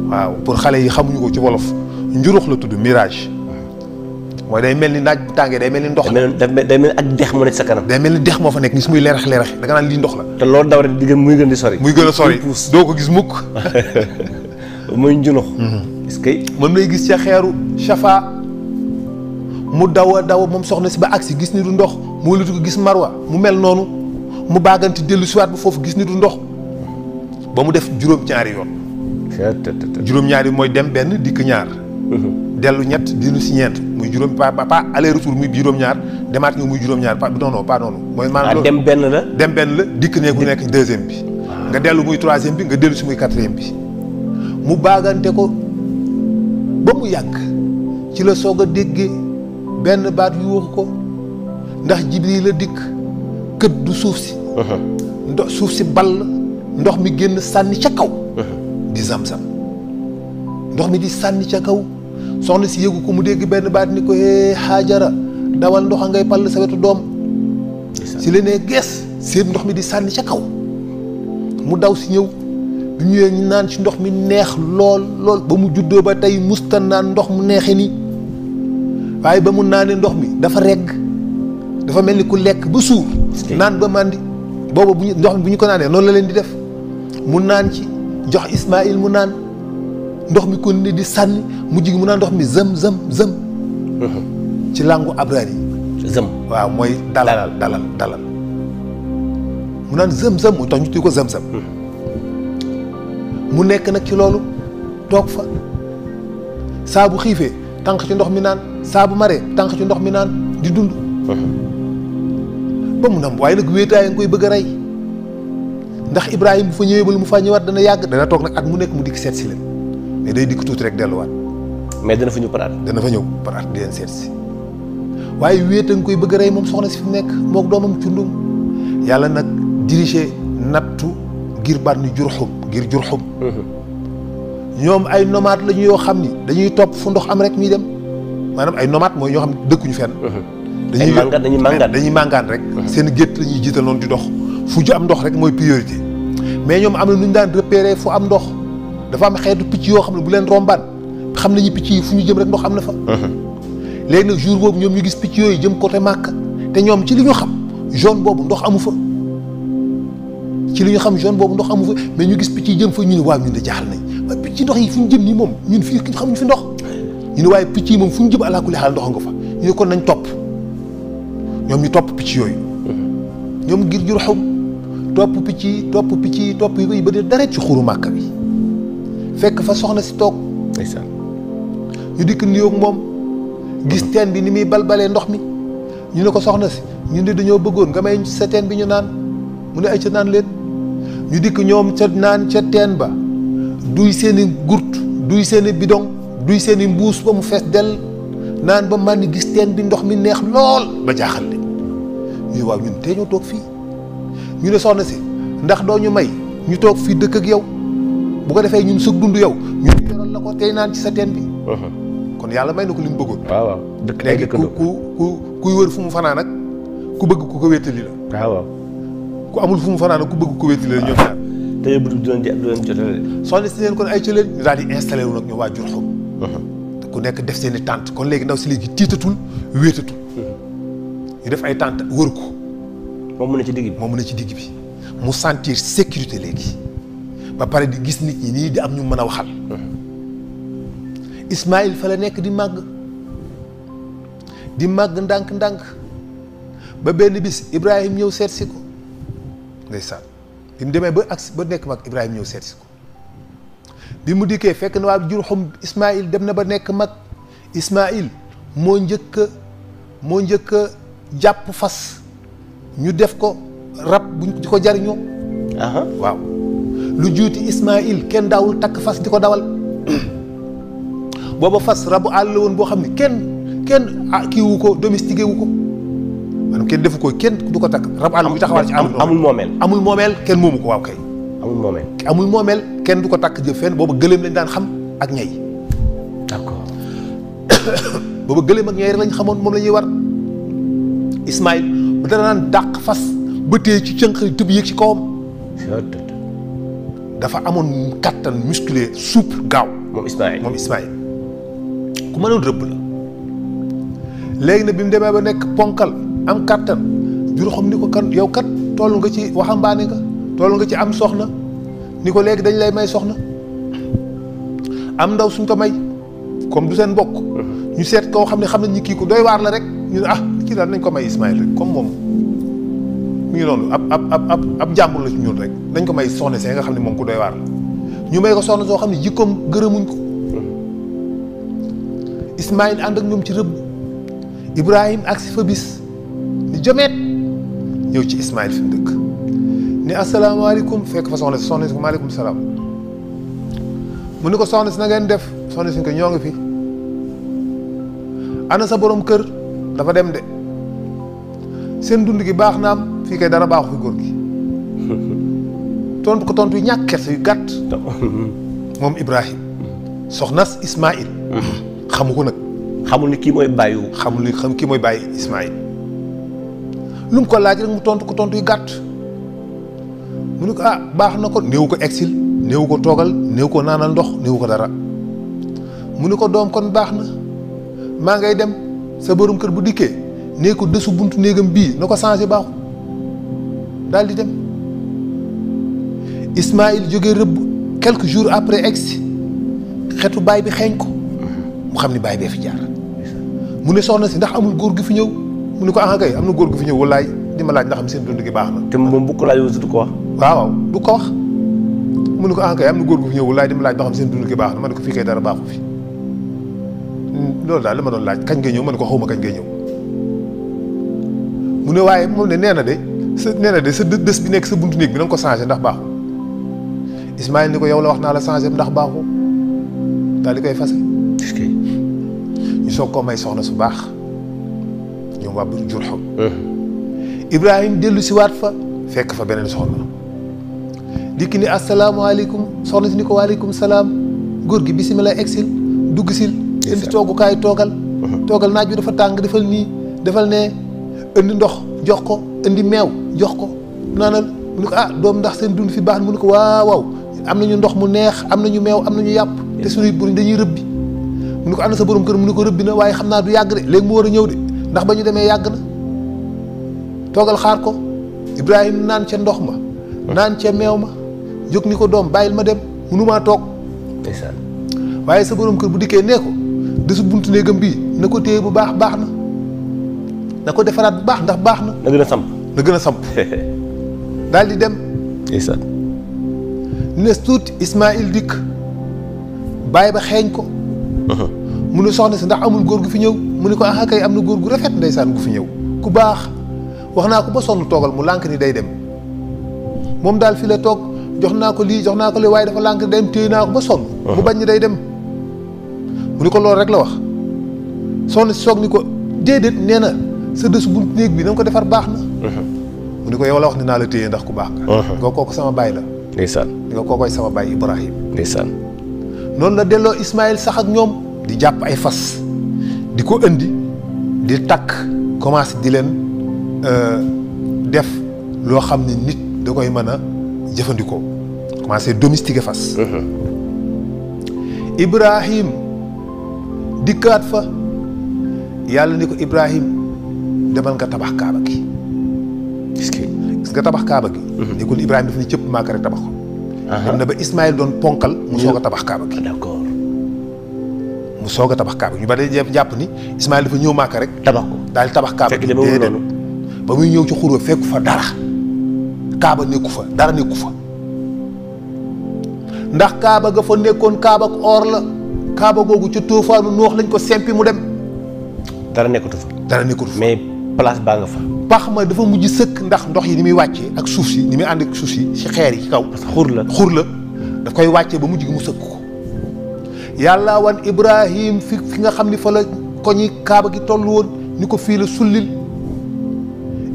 waaw pour xale yi xamuñu ko ci wolof njunux la tudd mirage mooy day mel ni naaj bu tàngee day mel ni ndox day mel ni ak dex mu nekk sa kanam day mel ni dex moo fa nekk ni su muy leerax da nga naan lii ndox la te loolu daw rek di muy gën di sori muy gën a sori doo ko gis mukk muy njunux est-ce que moom lay gis ca xeeru Shafa mu daw a daw moom soxna si ba agsi gis ni du ndox mu lutu ko gis marwa mu mel noonu mu baaganti dellu siwaat ba foofu gis ni du ndox ba mu def juróom-ñaari yoon juróom-ñaari mooy dem benn dikk ñaar dellu ñett dellu si ñeent muy juróom pas aller retour muy juróom-ñaar demaat ñëw muy juróom-ñaar pas noonu mooy maanaam dem benn la dikk ne bu nekk deuxième bi nga dellu muy troisième bi nga dellu si muy quatrième bi mu baagante ko ba mu yàgg ci la soog a déggee benn baat yuuxu ko ndax Jibril la dikk kët du suuf si suuf si ball ndox mi génn sànni ca kaw di Zamzam ndox mi di sànni ca kaw soxna si yëgu ko mu dégg benn baat ni ko Haajara dawal ndox a ngay pall sa wetu doom si la nee gees seen ndox mi di sànni ca kaw mu daw si ñëw bu ñëwee ñu naan ci ndox mi neex lool lool ba mu juddoo ba tey musta naan ndox mu neexee nii waaye ba mu naanee ndox mi dafa regg dafa mel ni ku lekk ba suur naan ba màndi booba bu ñu ndox mi bu ñu ko naanee noonu la leen di def mu naan ci jox Ismaïl mu naan ndox mi kon ne di sànni mujj gi mu naan ndox mi zëm ci làngu abraar yi zëm waaw mooy dalal mu naan zëm mu tax ñu tudd ko zëm mu nekk nag ci loolu toog fa saa bu xiifee tànq ci ndox mi naan saa bu maree tànq ci ndox mi naan di dund ba mu nam waaye nag wéetaay nga koy bëgg a rey ndax Ibrahima bu fa ñëwee bala mu faa ñëwaat dana yàgg dana toog nag at mu nekk mu dikk seet si leen mais day dikk tuuti rek delluwaat mais dana fa ñëw par at di leen seet si waaye wéet a nga koy bëgg a rey moom soxna si fi mu nekk mook doomam cundum yàlla nag dirigé nattu ngir bànni Jurhum ñoom ay nomade lañu yoo xam ni dañuy topp fu ndox am rek ñuy dem maanaam ay nomade mooy ñoo xam ne dëkkuñu fenn dañuy màngaan rek seen gétt lañuy jiital noonu di dox fu ju am ndox rek mooy priorité mais ñoom am na nu ñu daan repérer fu am ndox dafa am xeetu picc yoo xam ne bu leen rombaan xam nañu picc yi fu ñu jëm rek ndox am na fa léegi nag jour boobu ñoom ñu gis picc yooyu jëm côté Màkka te ñoom ci li ñu xam zone boobu ndox amu fa mais ñu gis picc yi jëm fa ñu ne waaw ñun de jaaxal nañ waaye picc ndox yi fu ñu jëm nii moom ñun fii xamuñu fi ndox ñu ne waaye picc yi moom fu ñu jëm alaa kulli xaal ndox nga fa ñu ne kon nañ topp ñoom ñu topp picc yooyu ñoom ngir Jurhum topp picc yi ba dee dara ci xuru Màkka bi fekk fa soxna si toog ñu dikk nuyoog moom gis teen bi ni muy balbalee ndox mi ñu ne ko soxna si ñu ne dañoo bëggoon nga may sa teen bi ñu naan mu ne ay ca naan leen ñu dikk ñoom ca naan ca teen ba duy seeni gurt duy seeni bidon duy seeni mbuus ba mu fees dell naan ba man ni gis teen bi ndox mi neex lool ba jaaxal leen ñu ne waaw ñun tey ñoo toog fii ñu ne soxna si ndax doo ñu may ñu toog fii dëkk ak yow bu ko defee ñun sëg dund yow ñu yoral la ko tey naan ci sa teen bi kon yàlla may na ko li mu bëggoon waaw dëkk léegi kuy wër fu mu fanaan ak ku bëgg ku ko wéttali la waaw ku amul fu mu fanaan ak ku bëgg ku wéttali la ñoom ñaar te bu du leen jotale soxna si leen kon ay cëleen ñu daal di installé wu nag ñu waa Jurhum ku nekk def seen i tente kon léegi ndaw si léegi tiitatul wéetatul ñu def ay tente wër ko moom mu ne ci digg bi mu sentir sécurité léegi ba pare di gis nit ñi nii di am ñu mën a waxal Ismaïl fa la nekk di màgg ndànk-ndànk ba benn bis Ibrahim ñëw seet si ko ndeysaan bi mu demee ba nekk mag Ibrahim ñëw seet si ko bi mu dikkee fekk na waa Jurhum Ismaïl dem na ba nekk mag Ismaïl moo njëkk a jàpp fas ñu def ko rab buñ di ko jariñoo waaw lu juuti Ismaïl kenn daawul takk fas di ko dawal booba fas rabu àll la woon boo xam ne kenn kiiwu ko domestiqué wu ko maanaam kenn defu ko kenn du ko takk rabu àll bu taxawal ci àll amul moomeel kenn moomu ko waaw kay amul moomeel kenn du ko takk jëf fenn booba gëléem lañ daan xam ak ñay d'accord booba gëléem ak ñay rek lañ xamoon moom la ñuy war Ismaïl ba dana naan dàq fas ba téye ci cënq tëb yéeg ci kawam dafa amoon kattan musculé souple gaaw moom Ismaïl ku mënoon rëbb la léegi nag bi mu demee ba nekk ponkal am kattan Jurhum ni ko kan yow kat toll nga ci waxambaane nga toll nga ci am soxna ni ko léegi dañ lay may soxna am ndaw suñ ko may comme du seen mbokk ñu seet koo xam ne xam nañ ni kii ku doy waar la rek ñu ne kii daal nañ ko may Ismaïl rek comme moom mu ngi noonu ab jàmbur la ci ñun rek nañ ko may soxna see nga xam ne moom ku doy waar la ñu may ko soxna soo xam ne jikkoom gërëmuñ ko Ismaïl ànd ak ñoom ci rëbb Ibrahim agsi fa bis ni jomeet ñëw ci Ismaïl fi mu dëkk ni asalaamaaleykum fekk fa soxna si ko maaleykum salaam mu ni ko soxna si na ngeen def soxna si ko ñoo ngi fi ana sa borom kër dafa dem de seen dund gi baax na am fii kay dara baaxu fi góor gi tontu ko tontu yu ñàkk kersa yu gàtt moom Ibrahim soxnas Ismaïl xamu ko nag xamul ni kii mooy bàyyi kii mooy bàyyi Ismaïl lu mu ko laaj rek mu tontu ko tontu yu gàtt mu ne ko baax na ko néew ko exil néew ko toogal néew ko naanal ndox néew ko dara mu ne ko doom kon baax na maa ngay dem sa borom kër bu dikkee nee ko desu buntu néegam bii na ko changé baaxul daal di dem Ismaïl jógee rëbb quelques jours après egsi xetu baay bi xeeñ ko mu xam ni baay bee fi jaar mu ne soxna si ndax amul góor gi fi ñëw mu ne ko ah kay am na góor gi fi ñëw wallaay di ma laaj ndax am seen dund gi baax na. te moom bu ko laajoo du ko wax. waaw du ko wax mu ne ko ah kay am na góor gu fi ñëw wallaay di ma laaj ndax am seen dund gi baax na ma ne ko fii kay dara baaxu fi loolu daal la ma doon laaj kañ ngay ñëw ma ne ko xaw ma kañ ngay ñëw mu ne waaye moom ne nee na de sa dës bi nekk sa buntu néeg bi na nga ko changé ndax baaxu Ismaïl ni ko yow la wax naa la changé ndax baaxu daal di koy fase ñu soog koo may soxna su baax ñoom waa Banu Jurhum Ibrahim dellu si waat fa fekk fa beneen soxna dikki ni asalaamaaleykum soxna si ni ko waaleykum salaam góor gi bisimilah exil dugg sil indi toogukaay toogal naaj bi dafa tàng defal nii defal ne indi ndox jox ko indi meew jox ko naanal mu ne ko ah doom ndax seen dund fi baax na mu ne ko waaw am nañu ndox mu neex am nañu meew am nañu yàpp te suñuy buri dañuy rëbbi mu ne ko ana sa borom kër mu ne ko rëbbi na waaye xam naa du yàgg de léegi mu war a ñëw de ndax ba ñu demee yàgg na toogal xaar ko Ibrahim naan ca ndox ma naan ca meew ma jóg ni ko doom bàyyil ma dem mënumaa toog waaye sa borom kër bu dikkee nee ko desu buntu néegam bii na ko téye bu baax na ko defaraat bu baax ndax baax na na gën a samp daal di dem nes tuuti Ismaïl dikk bàyyi ba xeeñ ko mu ne soxna si ndax amul góor gu fi ñëw mu ne ko ah kay am na góor gu rafet ndeysaan gu fi ñëw ku baax wax naa ko ba sonn toogal mu lànk ni day dem moom daal fi la toog jox naa ko lii waaye dafa lànk ni day dem téye naa ko ba sonn mu bañ ni day dem mu ni ko loolu rek la wax soxna si soog ni ko déedéet nee na sa dësu buntu néeg bi na nga ko defar baax na mu ni ko yow la wax ni naa la téye ndax ku baax nga kooku sama baay la ndeysaan nga kookoy sama baay Ibrahim ndeysaan noonu la delloo Ismaïl sax ak ñoom di jàpp ay fas di ko indi di takk commencé di leen def loo xam ne nit da koy mën a jëfandikoo commencé domestiquer fas Ibrahim dikkaat fa yàlla ni ko Ibrahim demal nga tabax kaaba gi gis nga tabax kaaba gi ni ko Ibrahim dafa ni cëpp maaka rek tabax ko dem na ba Ismaïl doon ponkal mu soog a tabax kaaba gi d'accord mu soog a tabax kaaba gi ñu ba day jàpp ni Ismaïl dafa ñëw maaka rek tabax ko daal di tabax kaaba gi déedéet ba muy ñëw ci xurwa fekku fa dara kaaba nekku fa dara nekku fa ndax kaaba ga fa nekkoon kaaba ak or la kaaba googu ca toofaanu noox lañ ko sempi mu dem dara nekkatu fa mais place baa nga fa pax ma dafa mujj sëkk ndax ndox yi ni muy wàccee ak suuf si ni muy ànd ak suuf si ci xeer yi ci kaw parce que xur la daf koy wàccee ba mujj gi mu sëkk ko yàlla wan Ibrahim fi nga xam ni fa la koñi kaaba gi toll woon ni ko fii la sullil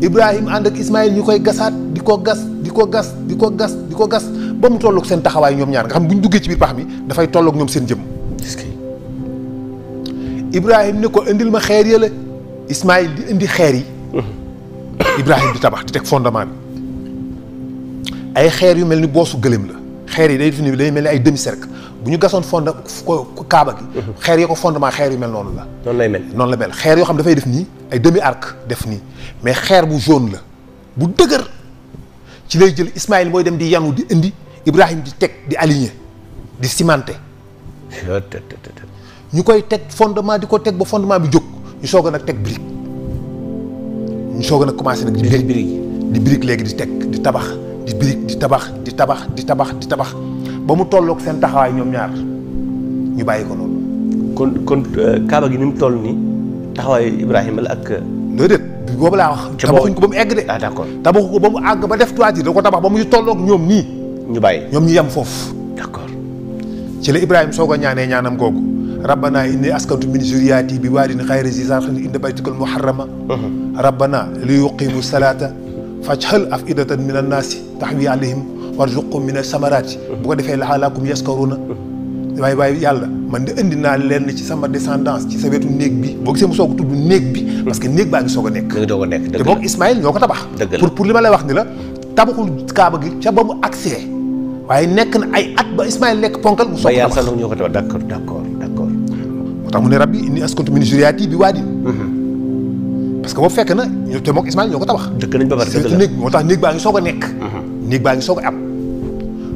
Ibrahim ànd ak Ismaïl ñu koy gasaat di ko gas ba mu tolloog seen taxawaay ñoom ñaar nga xam bu ñu duggee ci biir pax mi dafay tolloog ñoom seen jëm Ibrahim ne ko indil ma xeer yële Ismaïl di indi xeer yi Ibrahim di tabax di teg fondement bi ay xeer yu mel ni boosu gëléem la xeer yi day def ni day mel ni ay demi cercle bu ñu gasoon kaaba gi xeer yi ko fondement xeer yu mel noonu la noonu la mel xeer yoo xam dafay def nii ay demi arc def nii mais xeer bu jaune la bu dëgër ci lay jël Ismaïl mooy dem di yanu di indi Ibrahim di teg di aligner di cimenter ñu koy teg fondement di ko teg ba fondement bi jóg ñu soog a nag teg brique ñu soog a nag commencé nag di brique léegi di teg di tabax di brique di tabax ba mu tolloog seen taxawaay ñoom ñaar ñu bàyyi ko noonu kon kaaba gi ni mu toll nii taxawaayu Ibrahima la ak déedéet boobu laa wax tabaxuñ ko ba mu egg de d'accord tabaxu ko ba mu àgg ba def toiture da ko tabax ba muy tolloog ñoom nii ñu bàyyi ñoom ñu yem foofu d'accord ci la Ibrahima soog a ñaanee ñaanam googu rabbana inni askantu min zurriyati bi waadin xayri zi zar'in inda baytikal muharrama rabbana li yuqimu salata faj'al af'idatan min an-nasi tahwi alayhim warzuqhum min as-samarati bu ko defee la'allakum yashkuruna waaye yàlla man de indi naa leen ci sama descendance ci sa wetu néeg bi boo gisee mu soog a tudd néeg bi parce que néeg baa ngi soog a nekk te moom Ismaïl ñoo ko tabax pour li ma lay wax ni la tabaxul kaaba gi ca ba mu accès waaye nekk na ay at ba Ismaïl nekk ponkal mu soog a tabax. ba yàlla ñoo ko tabax d'accord. moo tax mu ne rabbi inni askantu min zurriyyati bi waadin. parce que boobu fekk na ñu te mook Ismaïl ñoo ko tabax. dëkk nañ ba pare dëgg la néeg moo tax néeg baa ngi soog a nekk. néeg baa ngi soog a am.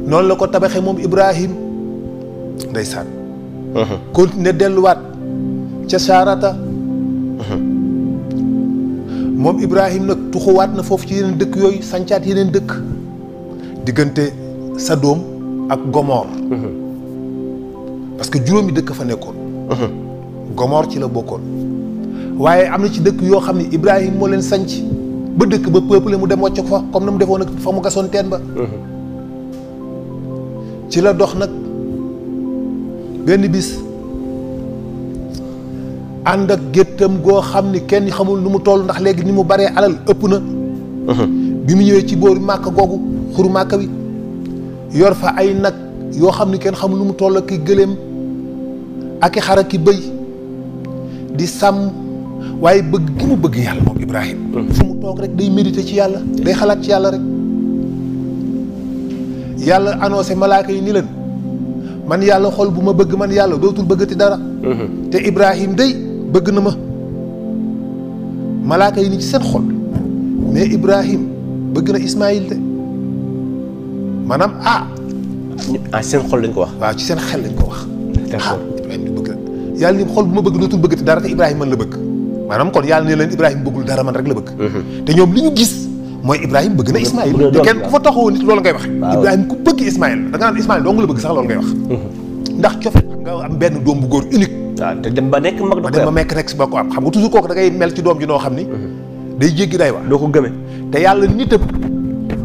noonu la ko tabaxee moom Ibrahim ndeysaan. continué delluwaat ca Saarata. moom Ibrahim nag tuxuwaat na foofu ci yeneen dëkk yooyu sancaat yeneen dëkk. diggante Sadom ak Gomor. parce que juróomi dëkk fa nekkoon. Gomor ci la bokkoon. waaye am na ci dëkk yoo xam ne Ibrahim moo leen sanc ba dëkk ba peuple mu dem wàcc ko fa comme na mu defoon nag fa mu gasoon teen ba. ci la dox nag benn bis ànd ak géttam goo xam ni kenn xamul nu mu toll ndax léegi ni mu baree alal ëpp na. bi mu ñëwee ci booru Màkka googu xuru Màkka wi yor fa ay nag yoo xam ni kenn xamul nu mu toll ak i gëléem ak i xar ak i bëy di sàmm waaye bëgg gi mu bëgg yàlla moom Ibrahim. fu mu toog rek day méditer ci yàlla day xalaat ci yàlla rek. yàlla annoncé malaaka yi ni leen man yàlla xol bu ma bëgg man yàlla dootul bëggati dara. te Ibrahim day bëgg na ma. malaaka yi ni ci seen xol mais Ibrahim bëgg na Ismaïl de maanaam seen xol lañ ko wax. waaw ci seen xel lañ ko wax. d'accord Ibrahim di bëgg na yàlla ni xol bu ma bëgg dootul bëggati dara te Ibrahim man la bëgg maanaam kon yàlla ne leen Ibrahim bëggul dara man rek la bëgg. te ñoom li ñu gis. mooy Ibrahim bëgg na Ismaïl te kenn ku fa taxawoo nit loolu ngay wax. Ibrahim ku bëgg Ismaïl da nga naan Ismaïl dong la bëgg sax loolu ngay wax. ndax cofe nga am benn doom bu góor unique. waaw te dem ba nekk mag ba dem ba mekk rek si ba ko am xam nga toujours kooku da ngay mel ci doom ji noo xam ni. day jéggi day wax. doo ko gëmee. te yàlla nitam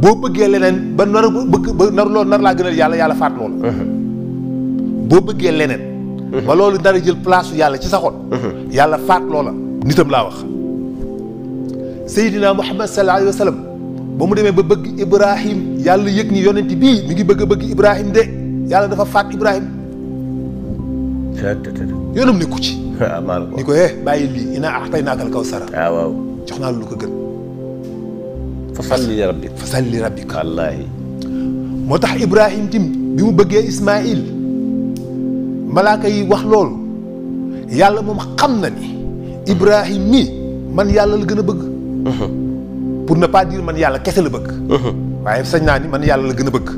boo bëggee leneen ba nar a bëgg ba nar laa gënal yàlla faat loolu. boo bëggee leneen. ba loolu nar a jël place yàlla ci sa xol. yàlla faat loola nitam laa wax. Seydina Muhammad sallallahu alayhi wa sallam ba mu demee ba bëgg Ibrahim yàlla yëg ni yonent bii mi ngi bëgg Ibrahim de yàlla dafa faat Ibrahim. yoonam nekku ci. ni ko bàyyi lii inaa a'taynaakal kawsara. waaw jox naa lu ko gën. fa salli li rabbik. fa salli li rabbik. wallaahi. moo tax Ibrahim tim bi mu bëggee Ismaïl malaaka yi wax loolu yàlla moom xam na ni Ibrahim mi man yàlla la gën a bëgg. pour ne pas dire man yàlla kese la bëgg. waaye sañ naa ni man yàlla la gën a bëgg.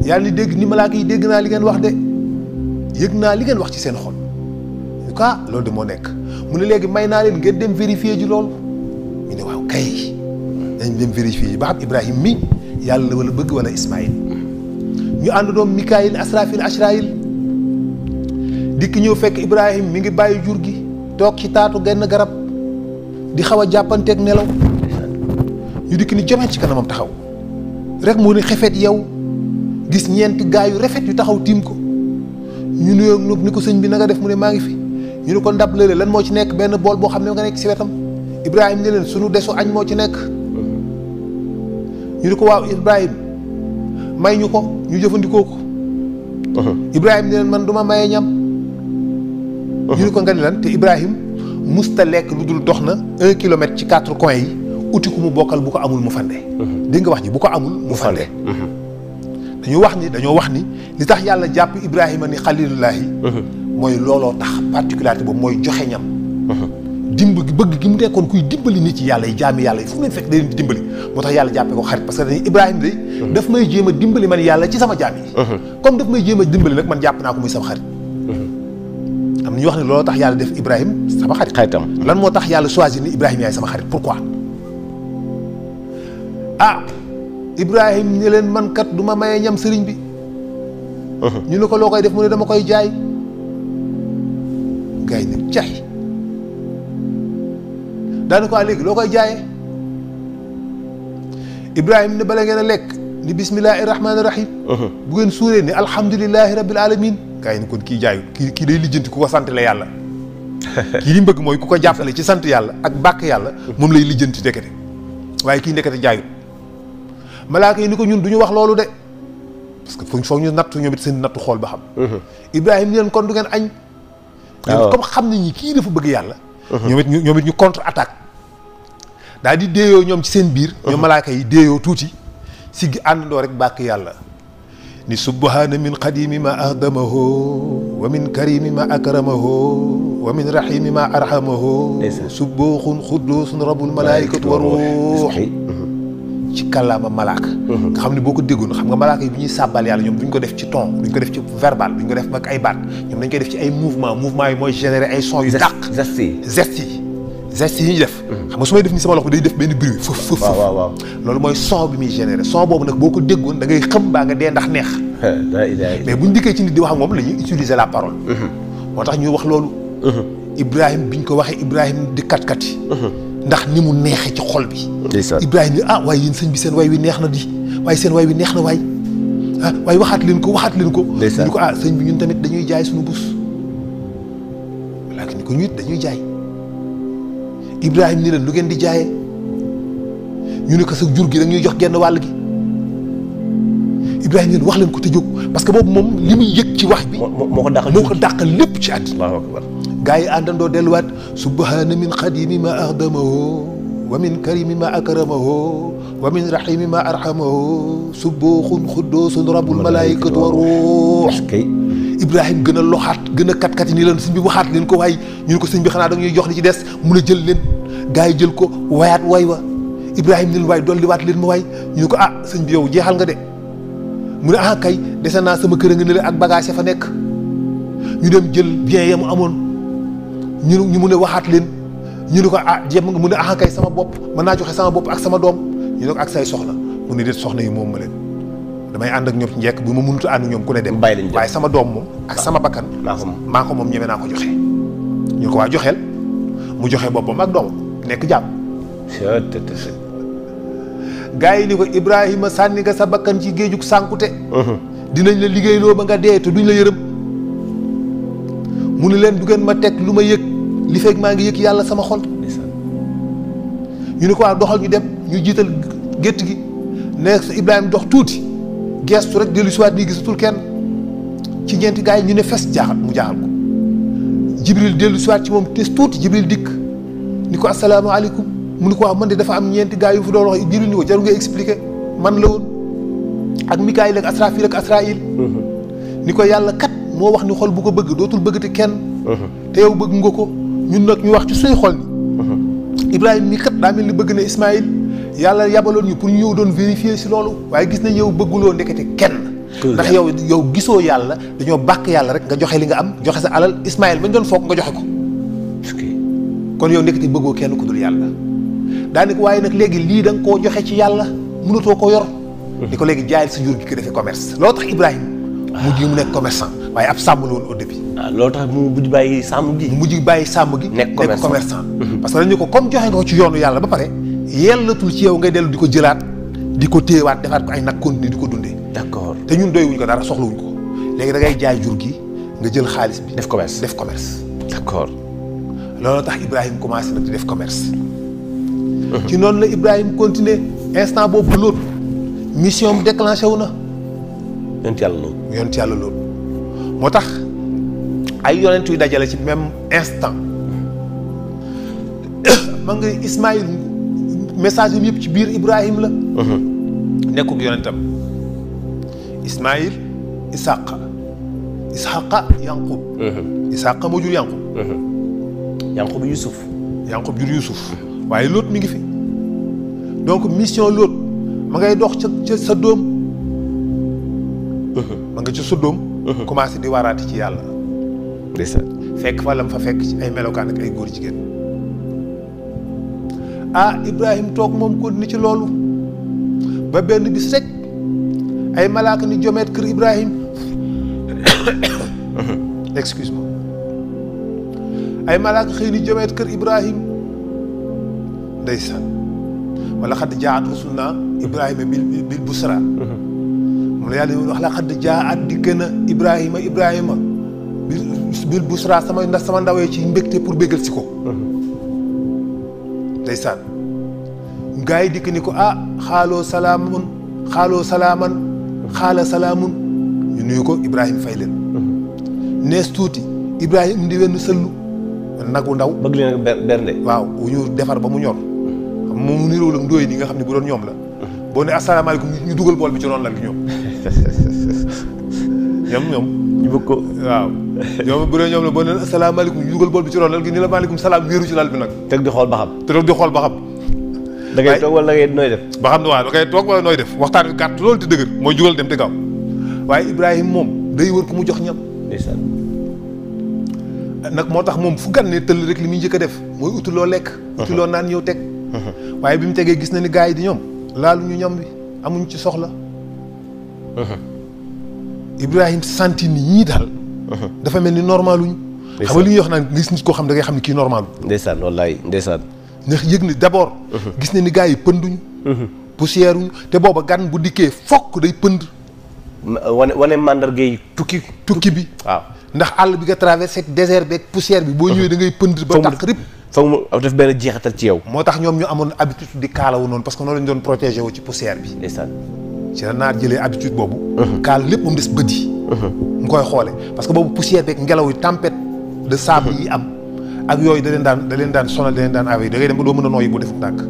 yàlla ni dégg ni malaaka yi dégg naa li ngeen wax de yëg naa li ngeen wax ci seen xol en tout cas loolu de moo nekk mu ne léegi may naa leen ngeen dem vérifier ji loolu ñu ne waaw kay dañ dem vérifier ji ba xam Ibrahim mi yàlla la wala bëgg wala Ismaïl ñu ànd doom Mikaayil Asrafil Ashraïl dikk ñëw fekk Ibrahim mi ngi bàyyi jur gi toog ci taatu genn garab di xaw a jàppanteeg nelaw ñu dikk ni jomet ci kanamam taxaw rek mu ne xefet yow gis ñeenti gaa yu rafet yu taxaw tiim ko ñu nuyoo nopp ni ko sëñ bi na nga def mu ne maa ngi fi ñu ne ko ndab lële lan moo ci nekk benn bool boo xam ne nga nekk si wetam Ibrahim ne leen sunu desu añ moo ci nekk ñu ne ko waaw Ibrahim may ñu ko ñu jëfandikoo ko Ibrahim ne leen man duma maye ñam ñu ne ko nga ni lan te Ibrahim musta lekk lu dul dox na 1 kilomètre ci 4 coins yi uti ku mu bokkal bu ko amul mu fande dégg nga wax ji bu ko amul mu fande dañoo wax ni li tax yàlla jàpp Ibrahima ni xalilullahi mooy looloo tax particularité boobu mooy joxe ñam bëgg gi mu nekkoon kuy dimbali nit ci yàlla yi jaami yàlla yi fu mu leen fekk da leen di dimbali moo tax yàlla jàppee ko xarit parce que dañuy Ibrahima day daf may jéem a dimbali man yàlla ci sama jaam yi comme daf may jéem a dimbali nag man jàpp naa ko muy sama xarit am na ñu wax ne looloo tax yàlla def Ibrahima sama xaritam lan moo tax yàlla choisir ni Ibrahima yaay sama xarit pourquoi Ibrahim ni leen man kat du ma maye ñam sëriñ bi ñu ne ko loo koy def mu ne dama koy jaay gars yi ne jaay daana ko léegi loo koy jaayee Ibrahim ne bala ngeen a lekk ni bismillahi rahmaani rahim bu ngeen suuree ni alhamdulillahi rabbil alamin gars yi ne kon kii jaayu kii day lijjanti ku ko sant la yàlla kii li mbëgg mooy ku ko jàppale ci sant yàlla ak bàkk yàlla moom lay lijjanti ndekete waaye kii ndekete jaayut malaaka yi ni ko ñun du ñu wax loolu de parce que foog ñu nattu ñoom it seen nattu xool ba xam Ibrahim ni leen kon du ngeen añ comme xam nañ ñi kii dafa bëgg yàlla ñoom it ñu contre attaque daal di déeyoo ñoom ci seen biir ñoom malaaka yi déeyoo tuuti siggi àndandoo rek bàkk yàlla ni subhaana min qadimi ma ahdamahu wa min karimi ma akramahu wa min rahimi ma arhamahu subbuuxun xudduusun rabbul malaayikatu wa ruux ci kàllaama malaaka nga xam ne boo ko déggoon xam nga malaaka yi bi ñuy sàbbal yàlla ñoom duñ ko def ci ton duñ ko def ci verbal duñ ko def ak ay baat ñoom dañ koy def ci ay mouvement yi mooy générer ay son yu dàq gestes yi ñuy def xam nga su may def ni sama loxo day def benn bruit fëf waaw loolu mooy son bi muy générer son boobu nag boo ko déggoon da ngay xam baa nga dee ndax neex mais buñ dikkee ci nit di wax ak moom la ñuy utiliser la parole moo tax ñuy wax loolu Ibrahima biñ ko waxee Ibrahima di kat-kati ndax ni mu neexee ci xol bi Ibrahima ni waaye yéen sëñ bi seen way wi neex na di waaye seen way wi neex na waay waaye waxaat leen ko ñu ko sëñ bi ñun tamit dañuy jaay suñu bus laakin ni ko ñu it dañuy jaay Ibrahima ni leen lu ngeen di jaayee ñu ne ko sa jur gi da ñuy jox genn wàll gi Ibrahima ni leen wax leen ko te jóg parce que boobu moom li muy yëg ci wax bi moo ko dàqal lépp ci àddina gaa yi àndandoo delluwaat subhaana min qadimi ma ahdamahu wa min karimi ma akramahu wa min rahimi ma arhamahu subbuuxun xudduusun rabbul malaayikatu wa ruux Ibrahima gën a loxaat gën a kat-kat yi nii leen sëñ bi waxaat leen ko waaye ñu ne ko sëñ bi xanaa da ñuy jox li ci des mun a jël leen gaa yi jël ko wayaat way wa Ibrahima ni leen waay dolliwaat leen ma waay ñu ne ko sëñ bi yow jeexal nga de mu ne kay dese naa sama kër a nga ne ak bagage ya fa nekk ñu dem jël bien ya mu amoon ñu mun a waxaat leen ñu ne ko jéem nga mu ne kay sama bopp mën naa joxe sama bopp ak sama doom ñu ne ko ak say soxna mu ne déet soxna yi moom ma leen damay ànd ak ñoom ci njëkk bu ma mënut a ànd ñoom ku ne dem waaye sama doom moom ak sama bakkan maa ko moom ñeme naa ko joxe ñu ko waa joxeel mu joxe boppam ak doom nekk jàmm gaa yi ni ko Ibrahima sànni nga sa bakkan ci géejug sànkute dinañ la liggéeyloo ba nga dee te duñ la yërëm mu ne leen du ngeen ma teg lu ma yëg li fekk maa ngi yëg yàlla sama xol ñu ne ko waa doxal ñu dem ñu jiital gétt gi nekk sa Ibrahima dox tuuti geestu rek dellu si waat nii gisatul kenn ci ñeenti gaa yi ñu ne fes jaaxal mu jaaxal ko Jibril dellu si waat ci moom tes tuuti Jibril dikk ni ko asalaamaaleykum mu ni ko wax man de dafa am ñeenti gaa yu fi doon wax Jibril ni ko jarul nga expliqué man la woon ak Mikaayil ak Asrafil ak Asraïl ni ko yàlla kat moo wax ni xol bu ko bëgg dootul bëggati kenn te yow bëgg nga ko ñun nag ñu wax ci suy xol ni Ibrahima mi kat daa mel ni bëgg na Ismaïl yàlla yabaloon ñu pour ñu ñëw doon vérifier si loolu waaye gis nañ yow bëgguloo ndekete kenn ndax yow gisoo yàlla dañoo bàkk yàlla rek nga joxe li nga am joxe sa alal Ismaïl bañ doon foog nga joxe ko kon yow ndekete bëggoo kenn ku dul yàlla daanaka waaye nag léegi lii da nga koo joxe ci yàlla mënutoo ko yor di ko léegi jaayal sa jur gi ko defee commerce loolu tax Ibrahima mujj mu nekk commerçant waaye ab sàmm la woon au début loolu tax mu mujj bàyyi sàmm gi nekk commerçant parce que dañu ko comme joxe nga ko ci yoonu yàlla ba pare yellatul ci yow ngay dellu di ko jëlaat di ko téyewaat defaat ko ay nag continuer di ko dundee d'accord te ñun doy wuñ ko dara soxlawuñ ko léegi da ngay jaay jur gi nga jël xaalis bi def commerce d'accord loolu tax Ibrahima commencé nag di def commerce ci noonu la Ibrahima continuer instant boobu loolu mission am déclenché wu na yonent yàlla loolu moo tax ay yonent yu dajale ci même instant ma nga Ismaïl message yi yëpp ci biir Ibrahima la nekkul yonentam Ismaïl Isaaqa Yanqub Isaaqa moo jur Yanqub Yusuf jur Yusuf waaye Lóot mi ngi fi donc mission Lóot ma ngay dox ca sa doom ma nga ca sa doom commencé di waaraati ci yàlla fekk fa lam fa fekk ci ay melokaan ak ay góor jigéen Ibrahima toog moom continué ci loolu ba benn bis rek ay malaaka ni jomeet kër Ibrahima excuse-moi ay malaaka xëy ni jomeet kër Ibrahima ndeysaan wala xadd jaat rusulna Ibrahima bil busra moom la yàlla wax la xadd jaat di gën a Ibrahima bil busra sama ndawee ci mbégte pour béggal si ko ndeysaan gaa yi dikk ni ko xaaloo salaaman xaala salaamun ñu nuyu ko Ibrahima fay leen nees tuuti Ibrahima indi wenn sëllu nagu ndaw bëgg leen bernde waaw wu ñu defar ba mu ñor moom mu niróo la ndóoy ni nga xam ne bu doon ñoom la boo ne asalaamaaleykum ñu dugal bool bi ci ron lal bi ñoom ñu bëgg ko waaw ñoom bu dee ñoom la boo ne asalaamaaleykum ñu dugal bool bi ci ron lal gi ni la maaleykum salaam wéeru ci lal bi nag teg di xool ba xam da ngay toog wala ngay nooy def ba xam ne waaw da ngay toog wala nooy def waxtaan wi gàtt loolu te dëgër mooy jugal dem te gaaw waaye Ibrahima moom day wër ko mu jox ñam ndeysaan nag moo tax moom fu gan ne tëll rek li muy njëkk a def mooy utuloo lekk utuloo naan ñëw teg waaye bi mu tegee gis na ni gars yi di ñoom laalu ñu ñam bi amuñ ci soxla Ibrahima sentir ni ñii daal dafa mel ni normaluñ xam nga li ñuy wax naan gis nit koo xam da ngay xam ne kii normal ndeysaan wallaay ndeysaan ndax yëg ni d'abord gis na ni gars yi pënduñu poussière uñu te booba gan bu dikkee fokk day pënd wane mandarga yi tukki bi waaw ndax àll bi nga traversé désert beeg poussière bi boo ñëwee da ngay pënd ba tax rip foog mu def benn jeexital ci yow moo tax ñoom ñu amoon habitude di kaalawu noonu parce que noonu lañ doon protégé wu ci poussière bi ndeysaan ci la naar jëlee habitude boobu kaal lépp moom des bët yi nga koy xoole parce que boobu poussière beeg ngelaw yi tempête de sable yi am ak yooyu da leen daan sonal da leen daan awe da ngay dem ba doo mën a nooyi bu def ndànk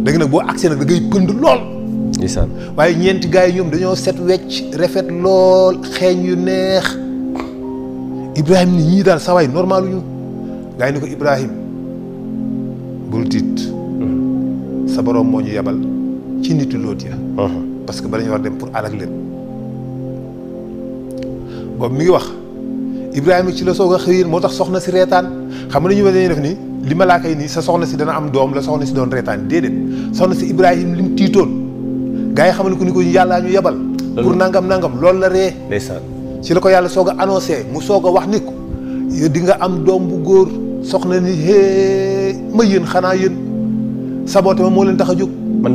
léegi nag boo accès nag da ngay pënd lool ndeysaan waaye ñeenti gars yi ñoom dañoo set wecc rafet lool xeeñ yu neex Ibrahima ni ñii daal sawaay normal ñu gars yi ni ko Ibrahima bul tiit sa borom moo ñu yebal ci nitu Lóot ya parce que ba dañu war dem pour alag leen boobu mi ngi wax Ibrahima ci la soog a xëy moo tax soxna si reetaan xam nga dañuy dañuy def ni li malaaka yi nii sa soxna si dana am doom la soxna si doon reetaan déedéet soxna si Ibrahima lim tiitoon gars yi xamal ko ni ko yàllaa ñu yebal pour nangam loolu la ree ndeysaan ci la ko yàlla soog a annoncé mu soog a wax ni ko di nga am doom bu góor soxna ni hee ma yéen xanaa yéen saboote ma moo leen tax a jóg man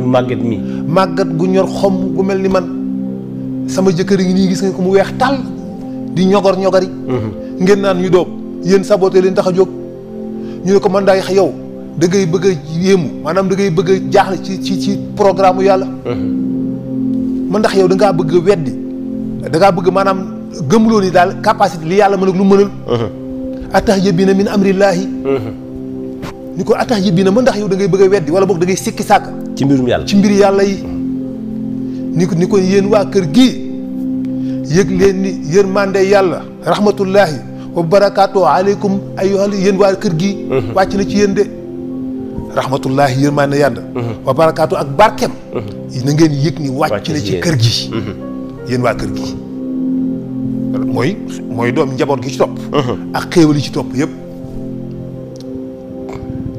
màggat gu ñor xom gu mel ni man sama jëkkër ngi nii gis nga ko mu weex tàll di ñogari ngeen naan ñu doom yéen saboote leen tax a jóg ñu ne ko man daay yow da ngay bëgg a yéemu maanaam da ngay bëgg a jaaxle ci programme yàlla man ndax yow da ngaa bëgg a weddi da ngaa bëgg maanaam gëmuloo ni daal capacité li yàlla mën ak lu mënal atax yëbbina min amrillaahi ni ko atax yëbbina man ndax yow da ngay bëgg a weddi wala boog da ngay sikki sàkk ci mbirum yàlla ci mbiri yàlla yi ni ko yéen waa kër gii yëg leen ni yërmande yàlla rahmatullahi wa barakaatu aleykum ayyuhal yéen waa kër gii wàcc na ci yéen de rahmatullahi yërmande yàlla wa barakaatu ak barkeem na ngeen yëg ni wàcc na ci kër gi yéen waa kër gi mooy doom njaboot gi ci topp ak xéewal yi ci topp yëpp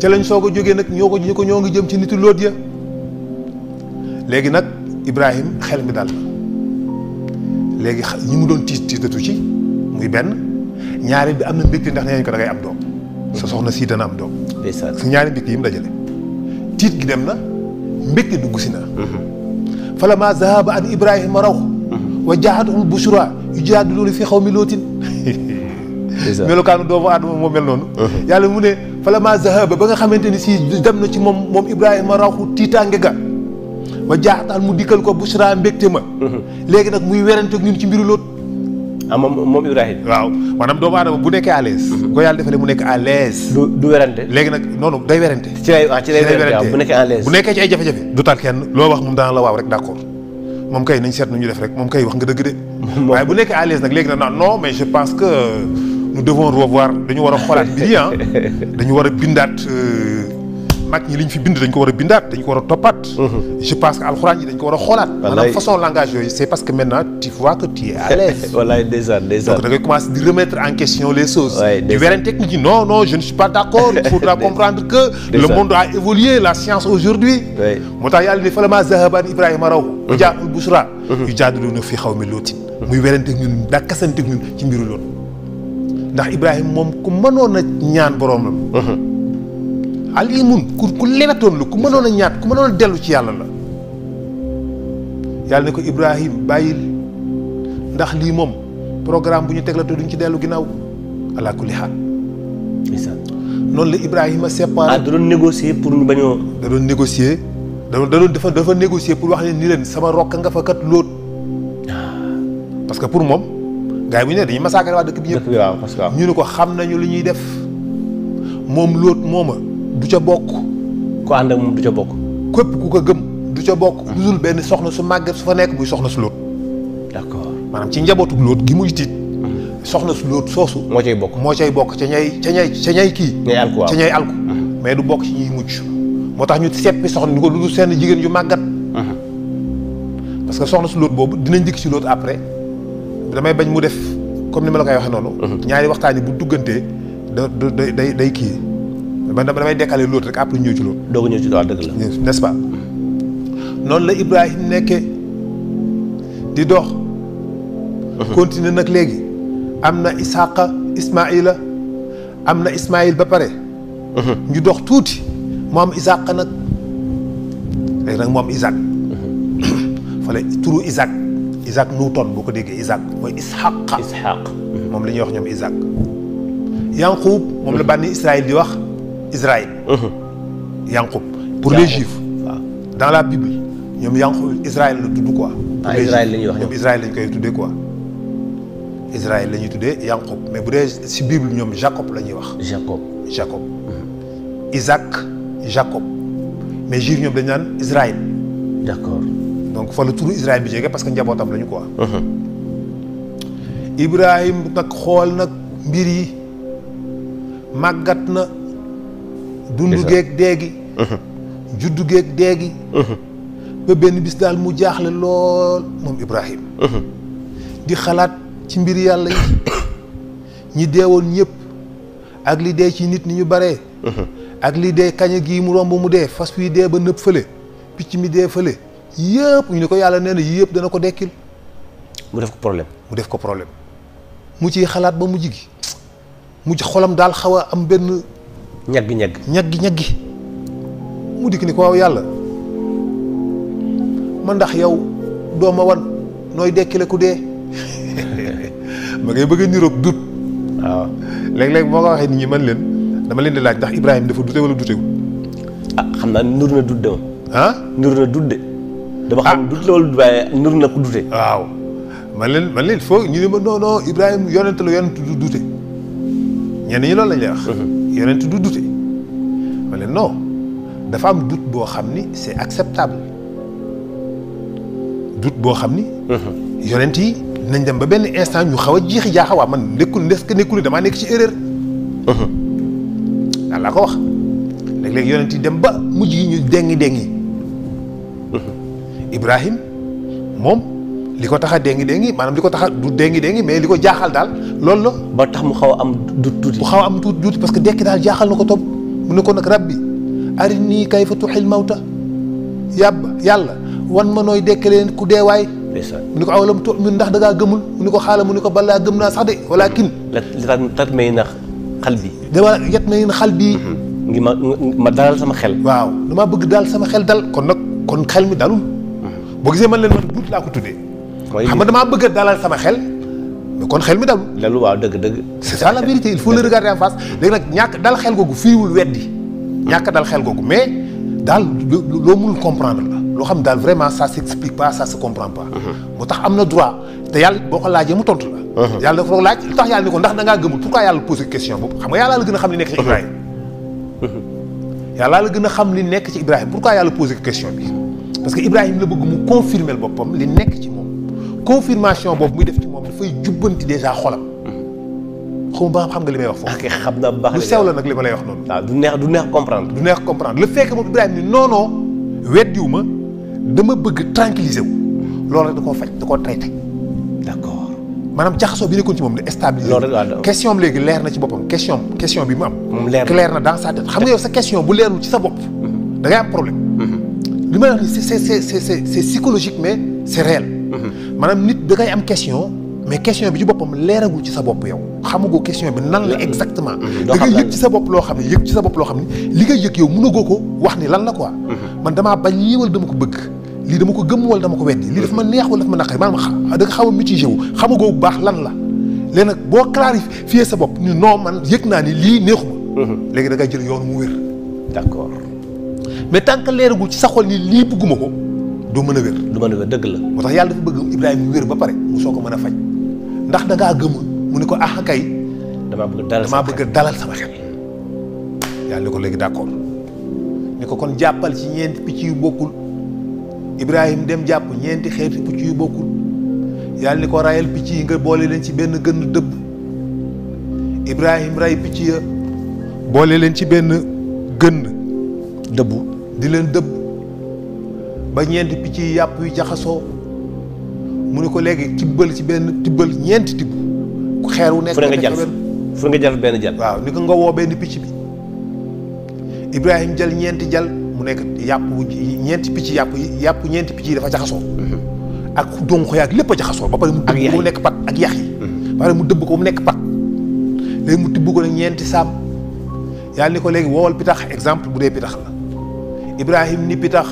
ca lañ soog a jógee nag ñoo ngi jëm ci nitu Lóot ya léegi nag Ibrahima xel mi dal na léegi ñi mu doon tiitatu ci muy benn ñaareel bi am na mbégte ndax nee nañ ko da ngay am doom sa soxna sii dana am doom su ñaari mbégte yi mu dajale tiit gi dem na mbégte dugg si na falammaa zahaba an Ibrahima raw wa jaa'atul bushraa yujaadiluunanii fii qawmi Lootin melokaanu doomu aadama moo mel noonu yàlla mu ne falammaa zahaba ba nga xamante ni si dem na ci moom Ibrahima raw tiitaange ga wa jaaxatal mu dikkal ko bushraa mbégte ma léegi nag muy werante ak ñun ci mbiru Lóot moom Ibrahima waaw maanaam doomu aadama bu nekkee à l'aise ko yàlla defalee mu nekk à l'aise du werante léegi nag noonu day werante ci lay werante bu nekkee à l'aise bu nekkee ci ay jafe-jafe du tal kenn loo wax moom dana la waaw rek d'accord moom kay nañ seet nu ñu def rek moom kay wax nga dëgg de waaye bu nekkee à l'aise nag léegi nag non mais je pense que nous devons revoir dañu war a xoolaat mbir yi dañu war a bindaat mag ñi liñ fi bind dañ ko war a bindaat dañ ko war a toppaat je pense que alxuraan yi dañ ko war a xoolaat maanaam façon langage yooyu c'est parce que maintenant tu vois que tu es à l'aise wallaay ndeysaan donc da ngay commencer di remettre en question les choses di werante technique yi non je ne suis pas d'accord il faudra comprendre que le monde a évolué la science aujourd'hui moo tax yàlla ni falammaa zahaba an Ibrahima raw wa jaa'atul bushraa yujaadiluunanii fii qawmi Lootin muy werante ñun dakkasante ñun ci mbiru Lóot ndax Ibrahima moom ku mënoon a ñaan boroomam alimun ku lewetoon la ku mënoon a ñaat ku mënoon a dellu ci yàlla la yàlla ne ko Ibrahima bàyyil ndax lii moom programme bu ñu teg la te duñ ci dellu ginnaaw ala kulli xaal noonu la Ibrahima séparé da doon négocier pour ñu bañoo da doon négocier dafa négocier pour wax leen ni leen sama rokka nga fa kat Lóot parce que pour moom gars yi bu ñu ne dañuy massacrer waa dëkk bi yëpp ñu ne ko xam nañu li ñuy def moom Lóot mooma du ca bokk ku ànd ak moom du ca bokk képp ku ko gëm du ca bokk lu dul benn soxna su màgget su fa nekk muy soxna su Lóot. d'accord maanaam ci njabootu Lóot gi muy tiit soxna su Lóot soosu moo cay bokk ca ñay kii ca ñay alku mais du bokk ci ñuy mucc moo tax ñu seppi soxna ñu ko lu dul seen jigéen yu màggat parce que soxna su Lóot boobu dinañ dikk ci Lóot après damay bañ mu def comme ni ma la koy waxee noonu ñaari waxtaan yi bu duggantee day kii man damay dekkale Lóot rek après ñëw ci Lóot doog ñëw ci Lóot dëgg la n'est-ce pas noonu la Ibrahim nekkee di dox continuer nag léegi am na Isaaqa Ismaïla am na Ismaïl ba pare ñu dox tuuti mu am Isaaqa nag léegi nag mu am Isaac fale turu Isaac Newton boo ko déggee Isaac mooy Ishaq moom la ñuy wax ñoom Isaac Yanqub moom la bànni Israël di wax Israël Yanqub pour les Juifs dans la Bible ñoom Yanqub Israël la tudd quoi Israël la ñuy wax ñoom Israël lañ koy tuddee quoi Israël la ñuy tuddee Yanqub mais bu dee si Bible ñoom Jacob la ñuy wax Jacob Isaac Jacob mais Juifs ñoom dañ naan Israël d'accord donc fa la turu Israël bi jógee parce que njabootam lañu quoi Ibrahim nag xool nag mbir yi màggat na dundu geeg déegi juddu geeg déegi ba benn bis daal mu jaaxle lool moom Ibrahim di xalaat ci mbir yàlla yi ñi deewoon ñëpp ak li dee ci nit ni ñu baree ak li dee kaña gii mu romb mu dee fas wi dee ba nëpp fële picc mi dee fële yëpp ñu ne ko yàlla nee na yëpp dana ko dekkil mu def ko problème mu ciy xalaat ba mujj gi mujj xolam daal xaw a am benn ñaggi mu dikk ni ko waaw yàlla man ndax yow doo ma wan nooy dekkile ku dee ma ngay bëgg a niroog dut waaw léeg-léeg moo ko waxee nit ñi man leen dama leen di laaj ndax Ibrahima dafa dute wala dutewul xam naa nur na dut de nur na dut de dama xam dut la wala dut waaye nur na ku dute waaw man leen foog ñu ne ma non Ibrahima yonent du dute ñenn ñi loolu lañ lay wax yonent du dute ma leen non dafa am doute boo xam ni c'est acceptable doute boo xam ni yonent yi nañ dem ba benn instant ñu xaw a jiixi jaaxa waa man nekkul ni damaa nekk ci erreur daal laa ko wax léeg-léeg yonent yi dem ba mujj yi ñu déngi Ibrahim moom li ko tax a déngi maanaam li ko tax a du déngi mais li ko jaaxal daal loolu la ba tax mu xaw a am tuuti parce que dekki daal jaaxal na ko topp mu ne ko nag rabbi arinii kayfa tuxil mawta yàlla wan ma nooy dekkalee ku deewaay mu ni ko awalam tu'min ndax da ngaa gëmul mu ni ko xaala mu ni ko balaa gëm naa sax de walakin tatma'inna qalbi yatma'inna qalbi ngi ma dalal sama xel waaw damaa bëgg daal sama xel dal kon xel mi dalul boo gisee man leen man duut laa ko tuddee xam nga damaa bëgg a dalal sama xel mais kon xel mi dalul waaw dëgg c'est ça la vérité il faut le regarder en face léegi nag ñàkk dal xel googu firiwul weddi ñàkk dal xel googu mais daal loo mënul comprendre la loo xam daal vraiment ça s'explique pas ça se comprend pas moo tax am na droit te yàlla boo ko laajee mu tontu la yàlla dafa ko laaj lu tax yàlla ni ko ndax da ngaa gëmul pourquoi yàlla posé question boobu xam nga yàlla la gën a xam li nekk ci Ibrahima yàlla la gën a xam li nekk ci Ibrahima pourquoi yàlla posé question bi parce que Ibrahima la bëgg mu confirmer boppam li nekk ci moom confirmation boobu muy def ci moom dafay jubbanti déjà xolam xaw ma ba xam nga li may wax foofu. xam naa bu baax lu sew la nag li ma lay wax noonu. waaw du neex comprendre. le fait que moom Ibrahima ni non weddiwu ma dama bëgg tranquilliser wu loolu rek da koo faj da koo traité. d'accord maanaam jaxasoo bi nekkoon ci moom ne stabiliser. loolu rek question am léegi leer na ci boppam question bi mu am. moom leer na dans sa tête xam nga yow sa question bu leerul ci sa bopp. da ngay am problème. li may wax ni c'est psychologique mais c'est réel. maanaam nit da ngay am question. mais question bi ci boppam leeragul ci sa bopp yow xamagoo question bi nan la exactement da nga yëg ci sa bopp loo xam ne li nga yëg yow mënagoo ko wax ni lan la quoi man damaa bañ lii wala dama ko bëgg lii dama ko gëm wala dama ko weddi lii dafa ma neex wala dafa ma naqari maanaam da nga xaw a mitigé wu xamagoo bu baax lan la léegi nag boo clarifier sa bopp ni non man yëg naa ni lii neexuma léegi da ngay jël yoon mu wér d'accord mais tant que leeragul ci sa xol ni lii bëgguma ko doo mën a wér dëgg la moo tax yàlla dafa bëgg Ibrahima mu wér ba pare mu soo ko mën a faj ndax da ngaa gëmul mu ne ko kay damaa bëgg a dalal sama xel yàlla ni ko léegi d'accord ni ko kon jàppal ci ñeenti picc yu bokkul Ibrahim dem jàpp ñeenti xeeti picc yu bokkul yàlla ni ko rayal picc yi nga boole leen ci benn gën dëbb Ibrahim ray picc ya boole leen ci benn gën dëbbu di leen dëbb ba ñeenti picc yi yàpp yu jaxasoo mu ne ko léegi tibbal ci benn tibbal ñeenti tibb ku xeer wu nekk fu nga jal benn jal waaw ni ko nga woo benn picc bi Ibrahim jël ñeenti jal mu nekk yàpp ñeenti picc yàpp ñeenti picc yi dafa jaxasoo ak donk yaag lépp a jaxasoo ba pare mu dëbb ko mu nekk pat ak yax yi ba pare mu dëbb ko mu nekk pat léegi mu tibb ko nag ñeenti saam yàlla ni ko léegi woowal pitax exemple bu dee pitax la Ibrahim ni pitax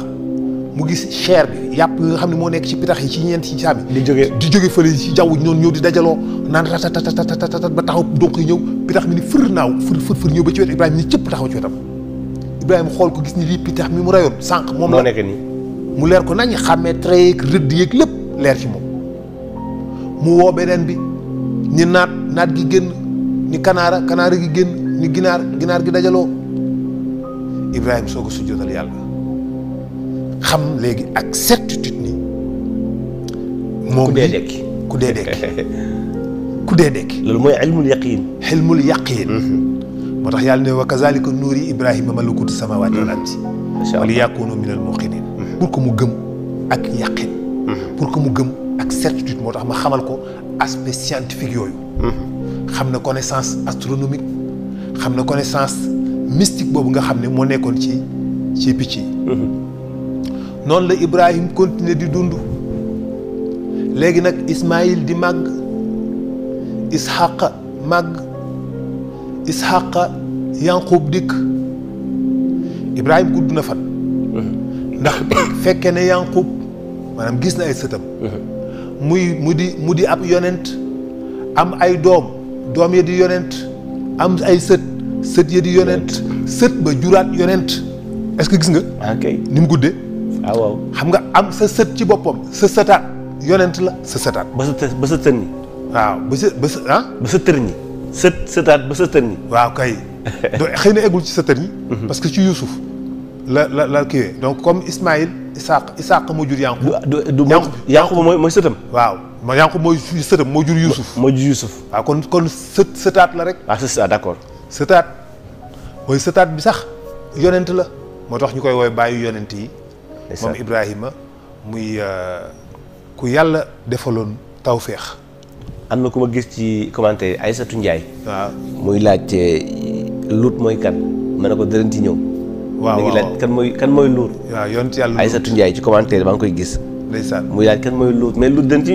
mu gis chair bi yàpp nga xam ne moo nekk ci pitax yi ci ñeenti ci saam yi di jóge fële ci jaww ji noonu ñëw di dajaloo naan ratatatatat ba taxaw donc yi ñëw pitax mi ni fër naaw fër ñëw ba ci wet Ibrahima ni cëpp taxaw ci wetam Ibrahima xool ko gis ni lii pitax mi mu rayoon sànq moom la nekk nii mu leer ko nañ xàmmee trait yeeg rëdd yeeg lépp leer ci moom mu woo beneen bi ni naat gi génn ni kanaara gi génn ni ginaar gi dajaloo Ibrahima soo ko sujjóotal yàlla xam léegi ak certitude ni moom ku dee dekki ku dee dekki loolu mooy ilmul yaqiin moo tax yàlla ne wa kazalika nuuri Ibrahima malakuutu samaawaati wal ardi wa li yakunu min al muqinin pour que mu gëm ak yaqin pour que mu gëm ak certitude moo tax ma xamal ko aspect scientifique yooyu xam na connaissance astronomique xam na connaissance mystique boobu nga xam ne moo nekkoon ci picc yi noonu la Ibrahim continuer di dund léegi nag Ismaïl di màgg Isxaqa màgg Isxaqa Yanqub dikk Ibrahim gudd na fan ndax fekke ne Yanqub maanaam gis na ay sëtam mu di ab yonent am ay doom ya di yonent am ay sët ya di yonent sët ba juraat yonent est-ce que gis nga ni mu guddee waaw xam nga am sa sët ci boppam sa sëtaat yonent la sa sëtaat ba sa tër ñi waaw ba sa tër ñi sëtaat ba sa tër ñi waaw kay xëy na eggul ci sa tër ñi parce que ci Youssouf la kiiwee donc comme Ismaïl Isaac moo jur Yanqub Yanqub mooy sëtam waaw Yanqub mooy sëtam moo jur Youssouf waaw kon sëtaat la rek d'accord sëtaat mooy sëtaat bi sax yonent la moo tax ñu koy woowee bàyyi yonent yi moom Ibrahima muy ku yàlla defaloon tawféex am na ku ma gis ci commentaire Aïssatou Ndiaye waaw muy laaj Luut mooy kan ma ne ko dërën ci ñëw waaw léegi laaj kan mooy Luut waaw yonent yàlla Aïssatou Ndiaye ci commentaire maa ngi koy gis ndeysaan muy laaj kan mooy Luut mais Luut dërën ci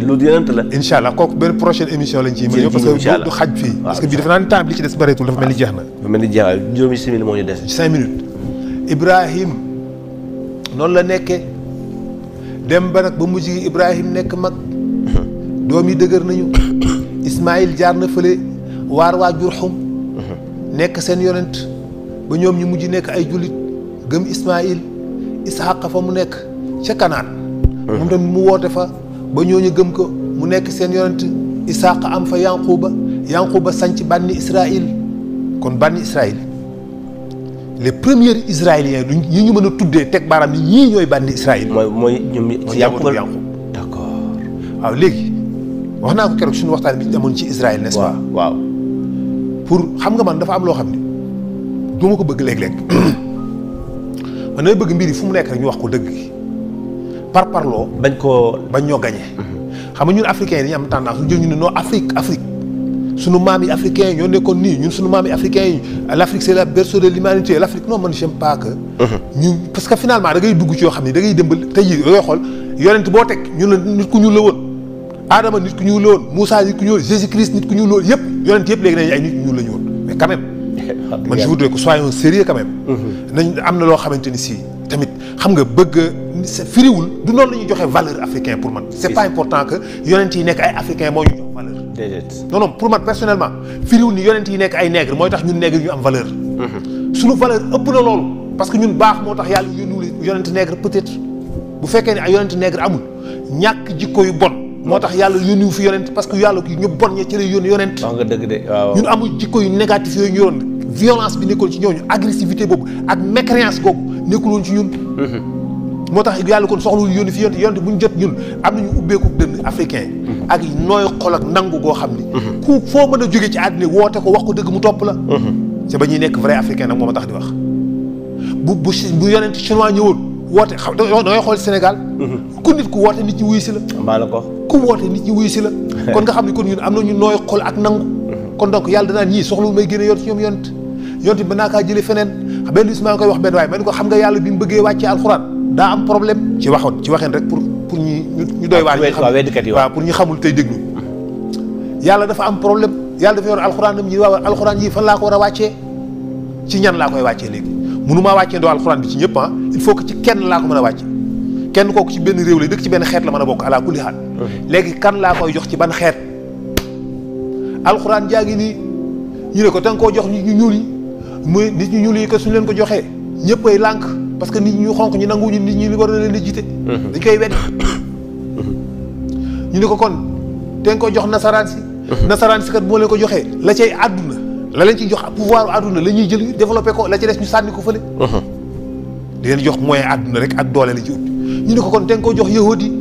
Luut yonent la incha allah kooku benn prochaine émission lañ ciy mën parce que du xaj fii parce que bii dafa naa ni temps bi li ci des bëreetul dafa mel ni jeex na dafa mel ni jeex na juróomi simili moo ñu des 5 minutes Ibrahim noonu la nekkee dem ba nag ba mujj gi Ibrahim nekk mag doom yi dëgër nañu Ismaïl jaar na fële waa Jurxum nekk seen yonent ba ñoom ñu mujj nekk ay jullit gëm Ismaïl Isxaqa fa mu nekk ca Kanaan moom tamit mu woote fa ba ñooñu gëm ko mu nekk seen yonent Isxaqa am fa Yanquba sanc bànni Israël kon bànni Israël les premiers israéliens ñi ñu mën a tuddee teg baaraam ni ñii ñooy bànni Israël mooy ñoom Yanqub d'accord waaw léegi wax naa ko keroog suñu waxtaan bi ñu amoon ci Israël n'est-ce pas waaw pour xam nga man dafa am loo xam ne du ma ko bëgg léeg-léeg man damay bëgg mbir yi fu mu nekk rek ñu wax ko dëgg gi parloo bañ ñoo gañe xam nga ñun africains yi dañu am tendance lu jël ñu ne non Afrique sunu maam yi africains ñoo nekkoon nii ñun sunu maam yi africains yi l'Afrique c'est la berceau de l'humanité l'Afrique non man j'aime pas que ñu parce que finalement da ngay dugg ci yoo xam ne da ngay dëmbal tey jii da ngay xool yonent boo teg ñun la nit ku ñuul la woon Adama nit ku ñuul la woon Moussa nit ku ñuul Jésus Christ nit ku ñuul la woon yëpp yonent yëpp léegi nañu ay nit ku ñuul la ñu woon mais quand même man je voudrais que soyons sérieux quand même nañ am na loo xamante ni si tamit xam nga bëgg firiwul du noonu la ñuy joxe valeur africain pour man c'est pas important que yonent yi nekk ay africain moo ñu jox valeur non pour man personnellement firiwul ni yonent yi nekk ay nègre mooy tax ñun nègre ñu am valeur suñu valeur ëpp na loolu parce que ñun baax moo tax yàlla yónniwul yonent nègre peut-être bu fekkee ne ay yonent nègre amul ñàkk jikko yu bon moo tax yàlla yónniwu fi yonent parce que yàlla ñu bon ña ci lay yónni yonent wax nga dëgg de waaw ñun amul jikko yu négatif yooyu ñu yoroon violence bi nekkoon ci ñooñu agressivité boobu ak mécréance googu nekkul woon ci ñun moo tax yàlla kon soxlawul yónni fi yonte bu ñu jot ñun am nañu ubbeeku dënn africain ak nooy xol ak nangu goo xam ni ku foo mën a jóge ci àddina woote ko wax ko dëgg mu topp la c'est ba ñuy nekk vrai africain nag moo ma tax di wax bu yonent chinois ñëwoon woote xam da ngay xool Sénégal ku nit ku woote nit ñi wuyu si la maa la ko ku woote nit ñi wuyu si la kon nga xam ni kon ñun am nañu nooy xol ak nangu kon donc yàlla danaan ñii soxlawul may génne yoon ci ñoom yonte bi naa kaa jëlee feneen benn bis maa ngi koy wax benn waaye ma ne ko xam nga yàlla bi mu bëggee wàccee alxuraan daa am problème ci waxeen rek pour ñu doy waar waaw pour ñu xamul tey déglu yàlla dafa am problème yàlla dafa yor alxuraan am ñi waaw alxuraan yi fan laa ko war a wàccee ci ñan laa koy wàccee léegi mënumaa wàccee doo alxuraan bi ci ñëpp il faut que ci kenn laa ko mën a wàcce kenn kooku ci benn réew la dëkk ci benn xeet la mën a bokk ala kulli xaal léegi kan laa koy jox ci ban xeet alxuraan jaa ngi nii ñu ne ko danga koo jox nit ñu ñuul yi muy nit ñu ñuul yi que suñu leen ko joxee ñëpp ay lànk parce que nit ñu xonq ñu nanguwuñu nit ñi war na leen di jiite dañ koy wedd ñu ne ko kon te nga ko jox nasaraan si kat moo leen ko joxee la cay àdduna la leen ciy jox pouvoir àdduna la ñuy jël développé ko la ci des ñu sànni ko fële di leen jox moyen àdduna rek ak doole la ci ut ñu ne ko kon te nga ko jox yahudi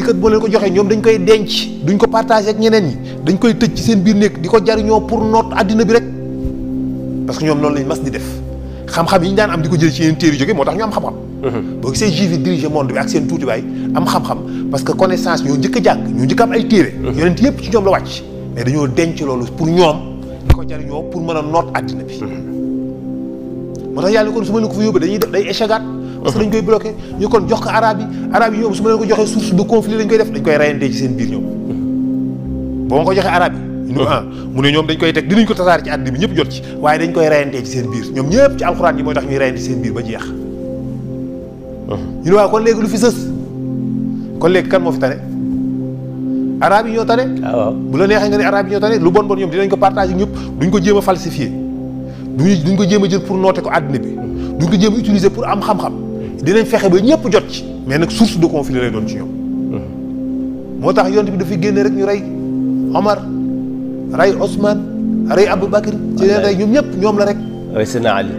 kat moo leen ko joxee ñoom dañ koy denc duñ ko partagé ak ñeneen ñi dañ koy tëj ci seen biir nekk di ko jariñoo pour noot àddina bi rek parce que ñoom noonu lañ mas di def xam-xam yi ñu daan am di ko jël ci yeneen téere jóge moo tax ñu am xam-xam boo gisee juif yi dirigé monde bi ak seen tuuti baay am xam-xam parce que connaissance ñoo njëkk a jàng ñoo njëkk am ay téere yonent yëpp ci ñoom la wàcc mais dañoo denc loolu pour ñoom di ko jariñoo pour mën a noot àddina bi moo tax yàlla kon su ma leen ko fa yóbbee dañuy def day échegaat parce que dañ koy bloqué ñu kon jox ko arabe yi ñoom su ma leen ko joxee source de conflit lañ koy def dañ koy rayantee ci seen biir ñoom boo ma ko joxee arabe yi ñu mu ne ñoom dañ koy teg dinañ ko tasaare ci àddina bi ñëpp jot ci waaye dañ koy rayantee ci seen biir ñoom ñëpp ci alxuraan yi mooy tax ñuy rayante ci seen biir ba jeex ñu ne waaw kon léegi lu fi sës kon léegi kan moo fi tane arabe yi ñoo tane bu la neexee nga ne arabe yi ñoo tane lu bon ñoom dinañ ko partager ñëpp duñ ko jéem a falsifier duñ ko jéem a jël pour noote ko àddina bi duñ ko jéem a utiliser pour am xam-xam dinañ fexe ba ñëpp jot ci mais nag source de conflit lay doon ci ñoom moo tax yonent bi dafay génne rek ñu rey Omar rey Ousmane rey Aboubacar ci leen rey ñoom ñëpp ñoom la rek rey Seydina Ali